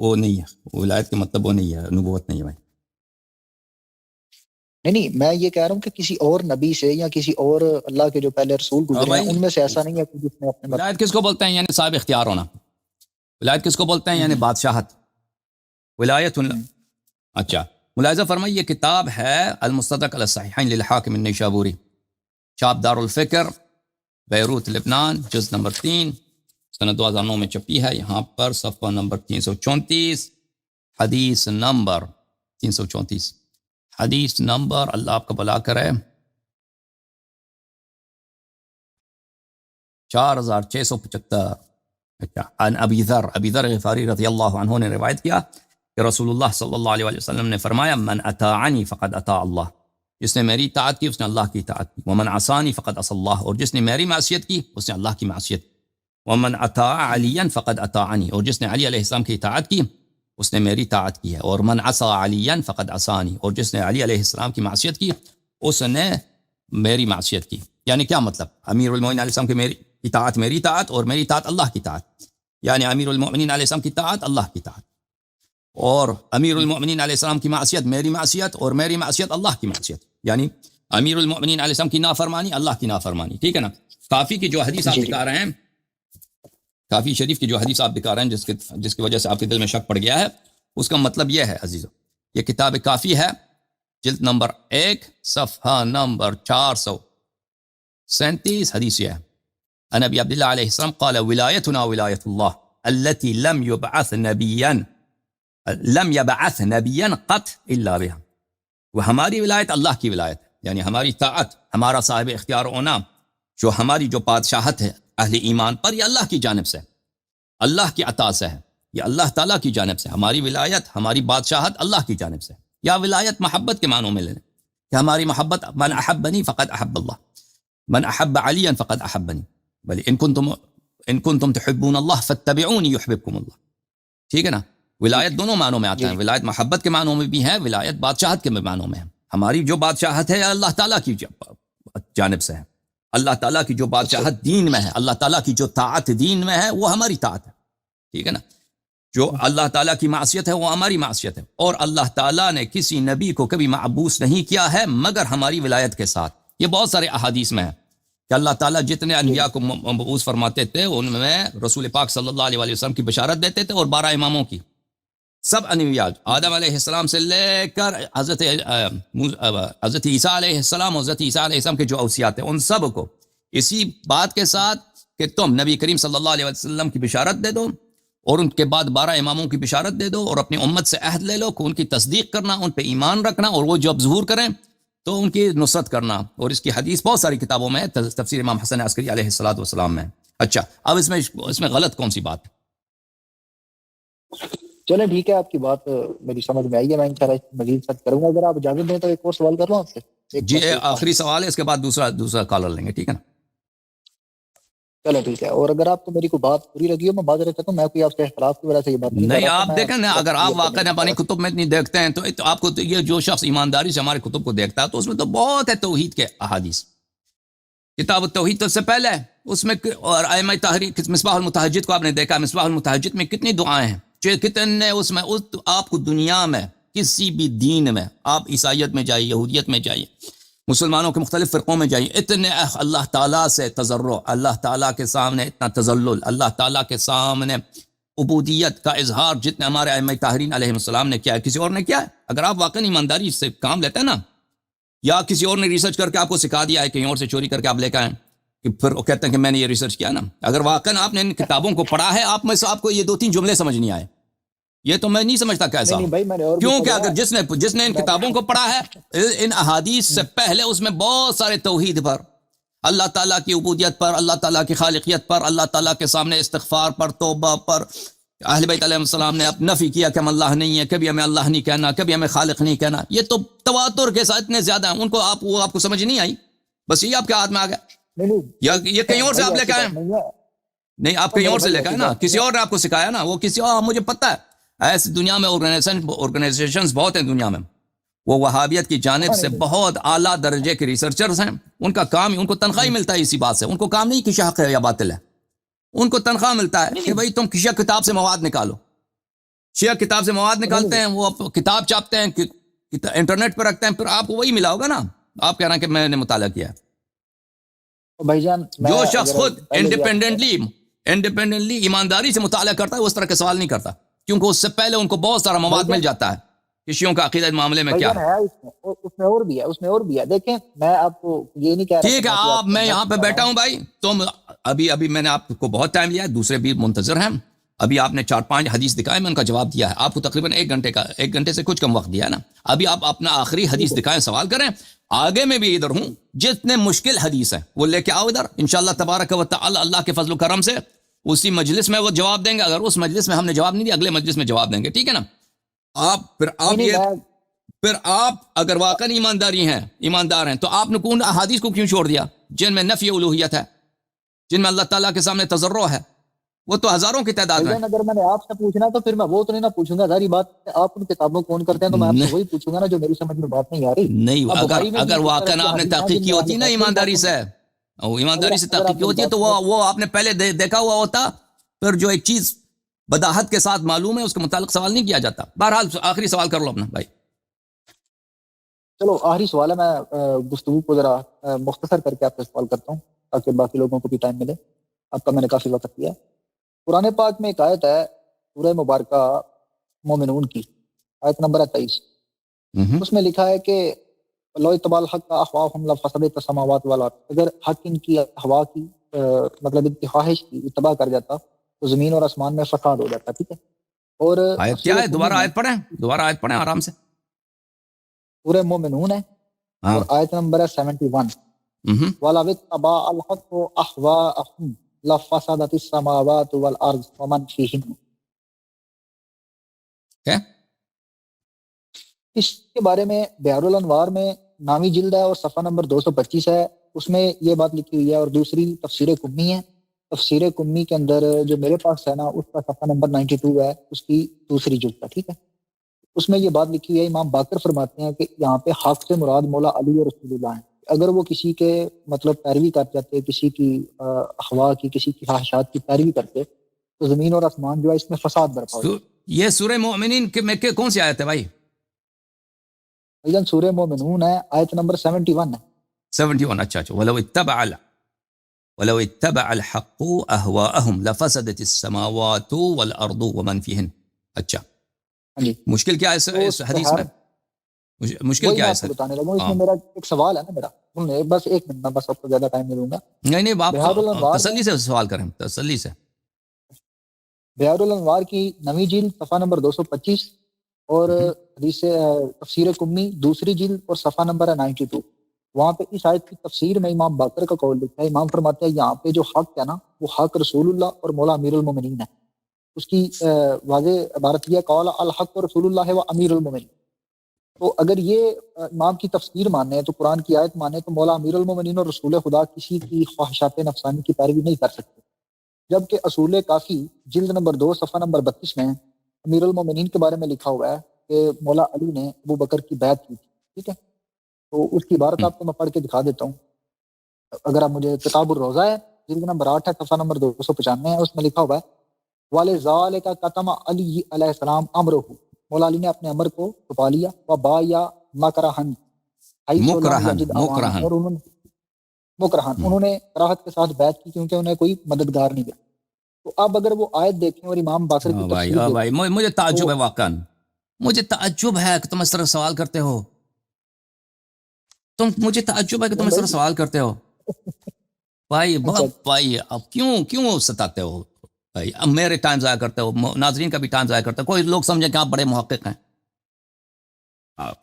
وہ نہیں ہے. ولایت کا مطلب وہ نہیں ہے, نبوت نہیں ہے بھائی. نہیں میں یہ کہہ رہا ہوں کہ کسی اور نبی سے یا کسی اور اللہ کے جو پہلے رسول گزرے ہیں ان میں سے ایسا نہیں ہے کہ جس نے اپنے ولایت کس کو بولتے ہیں؟ یعنی صاحب اختیار ہونا. ولایت کس کو بولتے ہیں؟ یعنی بادشاہت. ولایت. اچھا ملاحظہ فرمائیے, یہ کتاب ہے المستدرک علی الصحیحین للحاکم النیشابوری, چاپ دار الفکر, بیروت لبنان, جلد نمبر 3, سنہ 2009 میں چھپی ہے. یہاں پر صفحہ نمبر 334, حدیث نمبر 334, حدیث نمبر اللہ آپ کا بھلا کرے 4675. اچھا عن ابی ذر غفاری رضی اللہ عنہ نے روایت کیا کہ رسول اللہ صلی اللہ علیہ وسلم نے فرمایا من اطاعنی فقد اطاع اللہ, جس نے میری اطاعت کی اس نے اللہ کی اطاعت کی. ومن عصانی فقد عصى اللہ, اور جس نے میری معصیت کی اس نے اللہ کی معصیت. ومن اطاع علیا فقد اطاعنی, اور جس نے علی علیہ السلام کی اطاعت کی اس نے میری اطاعت کی ہے. اور من عصى علیا فقد عصانی, اور جس نے علی علیہ السلام کی معصیت کی اس نے میری معصیت کی. یعنی کیا مطلب؟ امیر المومنین علیہ السلام کی میری اطاعت میری اطاعت, اور میری اطاعت اللہ کی اطاعت. یعنی امیر المومنین علیہ السلام کی اطاعت اللہ کی اطاعت, اور امیر المومنین علیہ السلام کی معصیت میری معصیت, اور میری معصیت اللہ کی معصیت. یعنی امیر المومنین علیہ السلام کی نافرمانی اللہ کی نافرمانی. ٹھیک ہے نا. کافی کی جو حدیث آپ دکھا رہے ہیں, کافی شریف کی جو حدیث آپ دکھا رہے ہیں جس کی وجہ سے آپ کے دل میں شک پڑ گیا ہے, اس کا مطلب یہ ہے عزیزو, یہ کتاب کافی ہے, جلد نمبر 1, صفحہ نمبر 437, حدیث یہ ہے ان ابی عبداللہ علیہ السلام قال ولایتنا ولایت اللہ التي لم يبعث نبیا قط الا بها. وہ ہماری ولایت اللہ کی ولایت, یعنی ہماری طاعت, ہمارا صاحب اختیار ہونا, جو ہماری جو بادشاہت ہے اہل ایمان پر, یہ اللہ کی جانب سے. اللہ کی عطا سے ہے، یہ اللہ تعالیٰ کی جانب سے. ہماری ولایت، ہماری بادشاہت اللہ کی جانب سے. یا ولایت محبت کے معنوں میں لے لیں کہ ہماری محبت، من احبنی فقد احب اللہ، من احب علیا فقد احبنی، بل ان کنتم تحبون اللہ فاتبعونی یحببکم اللہ. ٹھیک ہے نا. ولایت دونوں معنوں میں آتا ہے. ولایت محبت کے معنوں میں بھی ہے، ولایت بادشاہت کے معنوں میں ہے. ہماری جو بادشاہت ہے اللہ تعالیٰ کی جانب سے ہے. اللہ تعالیٰ کی جو بادشاہت دین میں ہے، اللہ تعالیٰ کی جو طاعت دین میں ہے، وہ ہماری طاعت ہے. ٹھیک ہے نا. جو اللہ تعالیٰ کی معصیت ہے وہ ہماری معصیت ہے. اور اللہ تعالیٰ نے کسی نبی کو کبھی معبوس نہیں کیا ہے مگر ہماری ولایت کے ساتھ. یہ بہت سارے احادیث میں ہے کہ اللہ تعالیٰ جتنے انبیاء کو مبعوث فرماتے تھے ان میں رسول پاک صلی اللہ علیہ وسلم کی بشارت دیتے تھے، اور 12 اماموں کی. سب انبیاء آدم علیہ السلام سے لے کر حضرت عیسیٰ علیہ السلام، حضرت عیسیٰ علیہ السلام کے جو اوصیات ہیں ان سب کو اسی بات کے ساتھ کہ تم نبی کریم صلی اللہ علیہ وسلم کی بشارت دے دو، اور ان کے بعد 12 اماموں کی بشارت دے دو، اور اپنی امت سے عہد لے لو کہ ان کی تصدیق کرنا، ان پہ ایمان رکھنا، اور وہ جب ظہور کریں تو ان کی نصرت کرنا. اور اس کی حدیث بہت ساری کتابوں میں ہے، تفسیر امام حسن عسکری علیہ السلام میں. اچھا، اب اس میں غلط کون سی بات ہے؟ چلیں ٹھیک ہے، آپ کی بات میری سمجھ میں آئی ہے. میں انشاءاللہ مزید سرچ کروں گا. اگر آپ اجازت دیں تو ایک اور سوال کر لوں آپ سے. جی آخری سوال ہے، اس کے بعد دوسرا کالر لیں گے. ٹھیک ہے نا. چلو ٹھیک ہے. اور اگر آپ کو میری کوئی بات پوری لگی ہو، میں بات رہتا ہوں، میں کوئی آپ سے اختلاف کی وجہ سے یہ بات نہیں. آپ دیکھیں نا، اگر آپ واقعی اپنی کتب میں اتنی دیکھتے ہیں تو آپ کو یہ جو شخص ایمانداری سے ہمارے کتب کو دیکھتا ہے تو اس میں تو بہت ہے توحید کے احادیث. کتاب التوحید تو اس سے پہلے ہے اس میں. اور ائمہ تحریک مصباح المتہجد کو آپ نے دیکھا، مصباح المتہجد میں کتنی دعائیں ہیں، کتنے اس میں آپ کو دنیا میں کسی بھی دین میں، آپ عیسائیت میں جائیے، یہودیت میں جائیے، مسلمانوں کے مختلف فرقوں میں جائیے، اتنے اللہ تعالیٰ سے تضرع، اللہ تعالیٰ کے سامنے اتنا تذلل، اللہ تعالیٰ کے سامنے عبودیت کا اظہار جتنے ہمارے ائمہ طاہرین علیہ السلام نے کیا ہے، کسی اور نے کیا ہے؟ اگر آپ واقعی ایمانداری سے کام لیتے ہیں نا، یا کسی اور نے ریسرچ کر کے آپ کو سکھا دیا ہے، کہیں اور سے چوری کر کے آپ لے کے آئیں کہ پھر وہ کہتے ہیں کہ میں نے یہ ریسرچ کیا نا، اگر واقعی آپ نے ان کتابوں کو پڑھا ہے، آپ میں سے آپ کو یہ 2-3 جملے سمجھ نہیں آئے، یہ تو میں نہیں سمجھتا کیسا. کیونکہ اگر جس نے ان کتابوں کو پڑھا ہے، ان احادیث سے پہلے اس میں بہت سارے توحید پر، اللہ تعالیٰ کی عبودیت پر، اللہ تعالیٰ کی خالقیت پر، اللہ تعالیٰ کے سامنے استغفار پر، توبہ پر، اہل بیت علیہ السلام نے اب نفی کیا کہ ہم اللہ نہیں ہے، کبھی ہمیں اللہ نہیں کہنا، کبھی ہمیں خالق نہیں کہنا. یہ تو تواتر کے ساتھ اتنے زیادہ ہیں، ان کو آپ کو سمجھ نہیں آئی، بس یہ آپ کے ہاتھ میں آ گیا. یا یہ کہیں اور سے آپ لے کے آئے؟ نہیں، آپ کہیں اور سے لے کے آئے نا، کسی اور نے آپ کو سکھایا نا، وہ کسی اور. مجھے پتہ ہے ایسی دنیا میں آرگنائزیشنز بہت ہیں دنیا میں، وہ وہابیت کی جانب سے بہت اعلیٰ درجے کے ریسرچرز ہیں. ان کا کام، ان کو تنخواہ ملتا ہے اسی بات سے. ان کو کام نہیں کہ حق ہے یا باطل ہے، ان کو تنخواہ ملتا ہے کہ بھئی تم شیعہ کتاب سے مواد نکالو. شیعہ کتاب سے مواد نکالتے ہیں، وہ کتاب چھاپتے ہیں، انٹرنیٹ پہ رکھتے ہیں، پھر آپ کو وہی ملا ہوگا نا. آپ کہہ رہے ہیں کہ میں نے مطالعہ کیا ہے. بھائی جان، جو شخص خود انڈیپینڈنٹلی ایمانداری سے مطالعہ کرتا ہے وہ اس طرح کے سوال نہیں کرتا، کیونکہ اس سے پہلے ان کو بہت سارا مواد مل جاتا ہے کہ شیعوں کا عقیدہ معاملے میں کیا ہے. اس میں اور بھی ہے. دیکھیں، میں آپ کو یہ نہیں کہہ رہا. ٹھیک ہے، میں یہاں پہ بیٹھا ہوں بھائی، تم ابھی میں نے آپ کو بہت ٹائم لیا ہے، دوسرے بھی منتظر ہیں. ابھی آپ نے 4-5 حدیث دکھائے، میں ان کا جواب دیا ہے. آپ کو تقریباً 1 گھنٹے سے کچھ کم وقت دیا ہے نا. ابھی آپ اپنا آخری حدیث دکھائیں، سوال کریں. آگے میں بھی ادھر ہوں، جتنے مشکل حدیث ہیں وہ لے کے آؤ ادھر، انشاءاللہ تبارک و تعالی اللہ کے فضل و کرم سے اسی مجلس میں وہ جواب دیں گے. اگر اس مجلس میں ہم نے جواب نہیں دیا، اگلے مجلس میں جواب دیں گے. ٹھیک ہے نا. پھر آپ اگر واقعی ایماندار ہیں تو آپ نے کون احادیث کو کیوں چھوڑ دیا جن میں نفی الوہیت ہے، جن میں اللہ تعالیٰ کے سامنے تضرع ہے؟ وہ تو ہزاروں کی تعداد میں. اگر میں نے آپ سے پوچھنا تو پھر میں وہ تو نہیں نہ پوچھوں گا. ظاہری بات ہے، آپ ان کتابوں کون کرتے ہیں تو میں آپ سے وہی پوچھوں گا نا جو میری سمجھ میں بات نہیں آ رہی. نہیں، اگر واقعی آپ نے تحقیق کی ہوتی نا ایمانداری سے تحقیق کی ہوتی ہے تو وہ آپ نے پہلے دیکھا ہوا ہوتا. پھر جو ایک چیز بداحت کے ساتھ معلوم ہے اس کے متعلق سوال نہیں کیا جاتا. بہرحال آخری سوال کر لو اپنا بھائی. چلو آخری سوال ہے، میں گفتگو کو ذرا مختصر کر کے آپ سے سوال کرتا ہوں تاکہ باقی لوگوں کو بھی ٹائم ملے. آپ کا میں نے کافی وقت کیا. قرآن پاک میں ایک آیت ہے سورہ مبارکہ مومنون کی، آیت نمبر 23. اس میں لکھا ہے کہ لو اتبع الحق احواهم لفسدت السماوات والارض. اگر حق ان کی ہوا کی مطلب ان کی خواہش کی اتباع کر جاتا تو زمین اور آسمان میں فساد ہو جاتا. ٹھیک ہے. اور آیت کیا ہے؟ دوبارہ آیت پڑھیں آرام سے. سورہ مومنون ہے اور آیت نمبر ہے 71. وَلَوِ اتَّبَعَ الْحَقُّ أَهْوَاءَهُمْ لفسدت السماوات والارض ومن فیہن. کیا اس کے بارے میں بحر الانوار میں نامی جلد ہے اور صفحہ نمبر 225 ہے، اس میں یہ بات لکھی ہوئی ہے. اور دوسری تفسیر کمی ہے، تفسیر کمی کے اندر جو میرے پاس ہے نا، اس کا صفحہ نمبر 92 ہے، اس کی دوسری جلد ہے. ٹھیک ہے، اس میں یہ بات لکھی ہوئی ہے. امام باقر فرماتے ہیں کہ یہاں پہ حق سے مراد مولا علی اور رسول اللہ ہیں. اگر وہ کسی کے مطلب پیروی کر جاتے، کسی کی احوا کی، کسی کی خواہشات کی پیروی کرتے، تو زمین اور آسمان جو ہے اس میں فساد برپا ہو. یہ سورہ مومنین میں کون سی آیت ہے بھائی؟ بھائی سورہ مومنون ہے، آیت نمبر 71 ہے. 71. اچھا ولو اتبع الحق اهواءهم لفسدت السماوات والارض ومن فيهن. اچھا ہاں جی، مشکل کیا ہے اس حدیث میں؟ مشکل کیا ہے سر؟ بتانے لگا. اس میں میرا ایک سوال ہے نا، میرا بس ایک منٹ میں بس آپ کو زیادہ ٹائم نہیں دوں گا. نہیں بہار آپ الانوار تسلی سے سوال کریں، تسلی سے. بہار الانوار کی نویں جلد صفحہ نمبر 225 اور حدیث تفسیر کمی دوسری جلد اور صفحہ نمبر ہے 92. وہاں پہ اس آیت کی تفسیر میں امام باقر کا قول لکھا ہے. امام فرماتے ہیں یہاں پہ جو حق ہے نا، وہ حق رسول اللہ اور مولا امیر المومنین ہے. اس کی واضح عبارت یہ قول الحق رسول اللہ و امیر المومنین. تو اگر یہ امام کی تفسیر مانے تو قرآن کی آیت مانے تو مولا امیر المومنین اور رسول خدا کسی کی خواہشات نفسانی کی پیروی نہیں کر سکتے. جبکہ اصول کافی جلد نمبر 2 صفحہ نمبر 32 میں امیر المومنین کے بارے میں لکھا ہوا ہے کہ مولا علی نے ابو بکر کی بیعت کی تھی. ٹھیک ہے، تو اس کی عبارت آپ کو میں پڑھ کے دکھا دیتا ہوں. اگر آپ مجھے کتاب الروضہ ہے، جلد نمبر 8 ہے، صفحہ نمبر 295 ہے، اس میں لکھا ہوا ہے وَلِذَالِكَ قَتَمَ عَلِيٌّ علیہ السلام امرہ. مولا علی نے اپنے امر کو چھپا لیا. وَبَايَعَ مَكْرَهًا حَيْثُ لَمْ يَجِدْ أَوَانًا. اور انہوں نے کراہت کے ساتھ بیعت کی کیونکہ انہیں کوئی مددگار نہیں ملا. تو اب اگر وہ آیت دیکھیں اور امام باقر کی تفسیر دیکھیں، بھائی مجھے تعجب ہے، واقعا مجھے تعجب ہے کہ تم اس طرح سوال کرتے ہو. مجھے تعجب ہے کہ تم اس طرح سوال کرتے ہو بھائی. بھائی اب کیوں ستاتے ہو بھائی؟ اب میرے ٹائم ضائع کرتے ہو، ناظرین کا بھی ٹائم ضائع کرتے ہو. کوئی لوگ سمجھیں کہ آپ بڑے محقق ہیں.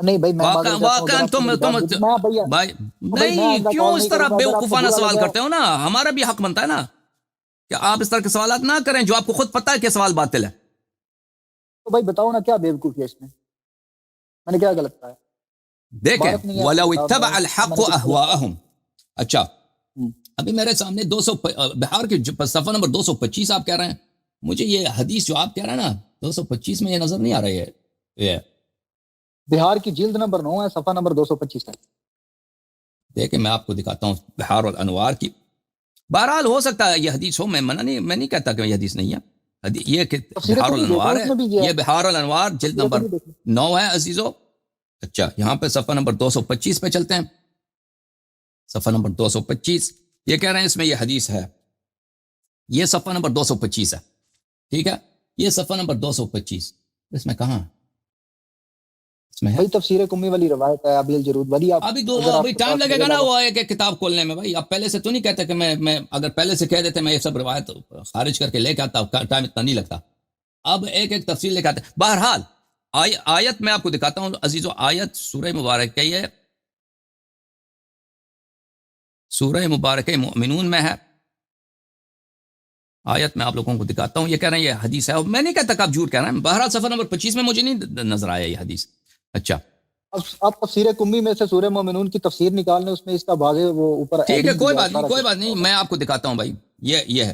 نہیں بھائی، میں واقعا تم بھائی نہیں، کیوں اس طرح بیوقوفانہ سوال کرتے ہو نا؟ ہمارا بھی حق بنتا ہے نا کہ آپ اس طرح کے سوالات نہ کریں جو آپ کو خود پتہ ہے کہ سوال باطل ہے. تو بھائی بتاؤ نا، کیا بیوقوفی ہے اس میں نے کیا غلط کہا ہے؟ دیکھیں وَلَوْ اتَّبَعَ الْحَقُّ أَهْوَاءَهُمْ. اچھا ابھی میرے سامنے بہار کے صفحہ نمبر 225 آپ کہہ رہے ہیں. مجھے یہ حدیث جو آپ کہہ رہے ہیں نا 225 میں یہ نظر نہیں آ رہی ہے. یہ بہار کی جلد نمبر 9 ہے، صفحہ نمبر 225 ہے. دیکھیں میں آپ کو دکھاتا ہوں بہار الانوار کی. بہرحال ہو سکتا ہے یہ حدیث ہو، میں نہیں کہتا کہ یہ حدیث نہیں ہے. یہ بہار الانوار ہے، یہ بہار الانوار جلد نمبر 9 ہے عزیزو. اچھا یہاں پہ صفحہ نمبر 225 پہ چلتے ہیں. صفحہ نمبر 225 یہ کہہ رہے ہیں اس میں یہ حدیث ہے. یہ صفحہ نمبر 225 ہے، ٹھیک ہے. یہ صفحہ نمبر 225 اس میں کہاں اس میں ہے؟ بھائی تفسیر کمی والی روایت ہے ابی الجرود والی. ابھی ٹائم لگے گا نا وہ ایک کتاب کھولنے میں. بھائی اب پہلے سے تو نہیں کہتے کہ میں اگر پہلے سے کہہ دیتے میں یہ سب روایت خارج کر کے لے کے آتا، ٹائم اتنا نہیں لگتا. اب ایک تفصیل لے کے آتے. بہرحال آیت میں آپ کو دکھاتا ہوں عزیزو. آیت سورہ مبارک کی ہے، سورہ مبارک مومنون میں ہے. آیت میں آپ لوگوں کو دکھاتا ہوں. یہ کہہ رہے ہیں یہ حدیث ہے، میں نہیں کہتا کہ آپ جھوٹ کہہ رہے ہیں. بہرحال صفحہ نمبر 25 میں مجھے نہیں نظر آیا یہ حدیث. اچھا آپ تفسیر کمی میں سے سورہ مومنون کی تفسیر نکال لیں، اس میں اس کا واضح وہ اوپر ٹھیک ہے، کوئی بات نہیں میں آپ کو دکھاتا ہوں. بھائی یہ ہے،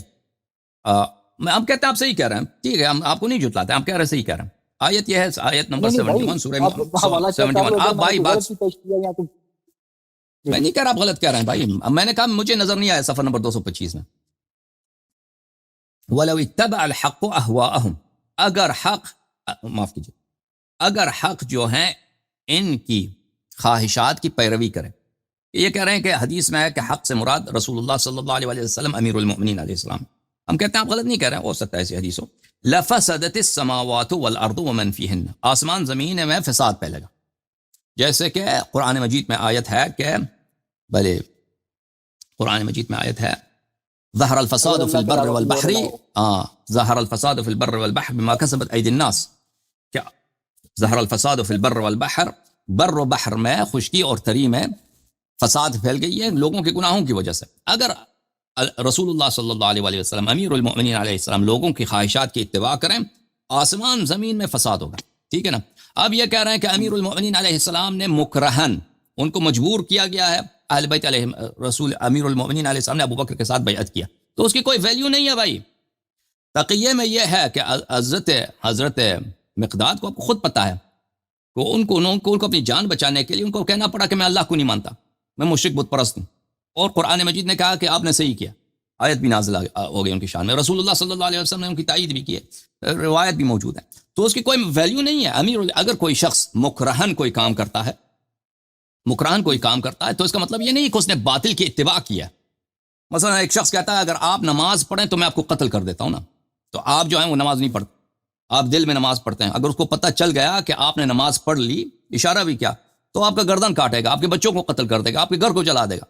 میں آپ کہتے ہیں آپ صحیح کہہ رہے ہیں. ٹھیک ہے، ہم آپ کو نہیں جھٹلاتے، آپ کہہ رہے ہیں صحیح کہہ رہے ہیں. آیت یہ ہے، آیت نمبر 71 سورہ 71. آپ بھائی بات میں نہیں کہہ رہا آپ غلط کہہ رہے ہیں بھائی. میں نے کہا مجھے نظر نہیں آیا صفحہ نمبر 225 میں. وَلَوْ اتَّبَعَ الْحَقُّ أَهْوَاءَهُمْ. اگر حق معاف کیجیے، اگر حق جو ہیں ان کی خواہشات کی پیروی کرے. یہ کہہ رہے ہیں کہ حدیث میں ہے کہ حق سے مراد رسول اللہ صلی اللہ علیہ وسلم امیر المؤمنین علیہ السلام. ہم کہتے ہیں آپ غلط نہیں کہہ رہے ہیں، ہو سکتا ہے ایسی حدیث ہو. لَفَسَدَتِ السَّمَاوَاتُ وَالْأَرْضُ وَمَنْ فِيهِنَّ. آسمان زمین میں فساد پھیلے گا. جیسے کہ قرآن مجید میں آیت ہے کہ بھلے قرآن مجید میں آیت ہے ظہر الفساد فی البر والبحر. ظہر الفساد فی البر والبحر بما کسبت ایدی الناس. کیا ظہر الفساد فی البر والبحر، بر و بحر میں خشکی اور تری میں فساد پھیل گئی ہے لوگوں کے گناہوں کی وجہ سے. اگر رسول اللہ صلی اللہ علیہ وسلم امیر المؤمنین علیہ السلام لوگوں کی خواہشات کی اتباع کریں، آسمان زمین میں فساد ہوگا. ٹھیک ہے نا. اب یہ کہہ رہے ہیں کہ امیر المؤمنین علیہ السلام نے مکرہن، ان کو مجبور کیا گیا ہے، اہل بیت علیہ رسول امیر المؤمنین علیہ السلام نے ابو بکر کے ساتھ بیعت کیا، تو اس کی کوئی ویلیو نہیں ہے بھائی. تقیہ میں یہ ہے کہ حضرت مقداد کو آپ کو خود پتہ ہے کہ ان کو اپنی جان بچانے کے لیے ان کو کہنا پڑا کہ میں اللہ کو نہیں مانتا، میں مشرک بت پرست ہوں. اور قرآن مجید نے کہا کہ آپ نے صحیح کیا، آیت بھی نازل ہو گئی ان کی شان میں، رسول اللہ صلی اللہ علیہ وسلم نے ان کی تائید بھی کی ہے، روایت بھی موجود ہے. تو اس کی کوئی ویلیو نہیں ہے. اگر کوئی شخص مکرہن کوئی کام کرتا ہے تو اس کا مطلب یہ نہیں کہ اس نے باطل کی اتباع کیا. مثلا ایک شخص کہتا ہے اگر آپ نماز پڑھیں تو میں آپ کو قتل کر دیتا ہوں نا، تو آپ جو ہیں وہ نماز نہیں پڑھتے، آپ دل میں نماز پڑھتے ہیں. اگر اس کو پتہ چل گیا کہ آپ نے نماز پڑھ لی، اشارہ بھی کیا، تو آپ کا گردن کاٹے گا، آپ کے بچوں کو قتل کر دے گا، آپ کے گھر کو جلا دے گا.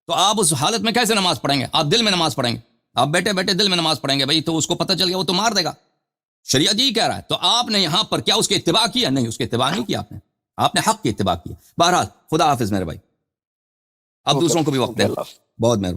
تو آپ اس حالت میں کیسے نماز پڑھیں گے؟ آپ دل میں نماز پڑھیں گے، آپ بیٹھے بیٹھے دل میں نماز پڑھیں گے بھائی، تو اس کو پتہ چل گیا وہ تو مار دے گا. شریعت یہی کہہ رہا ہے. تو آپ نے یہاں پر کیا اس کی اتباع کیا؟ نہیں، اس کی اتباع نہیں کیا آپ نے حق کی اتباع کی. بہرحال خدا حافظ میرے بھائی، آپ دوسروں کو بھی وقت دیں. بہت مہربانی.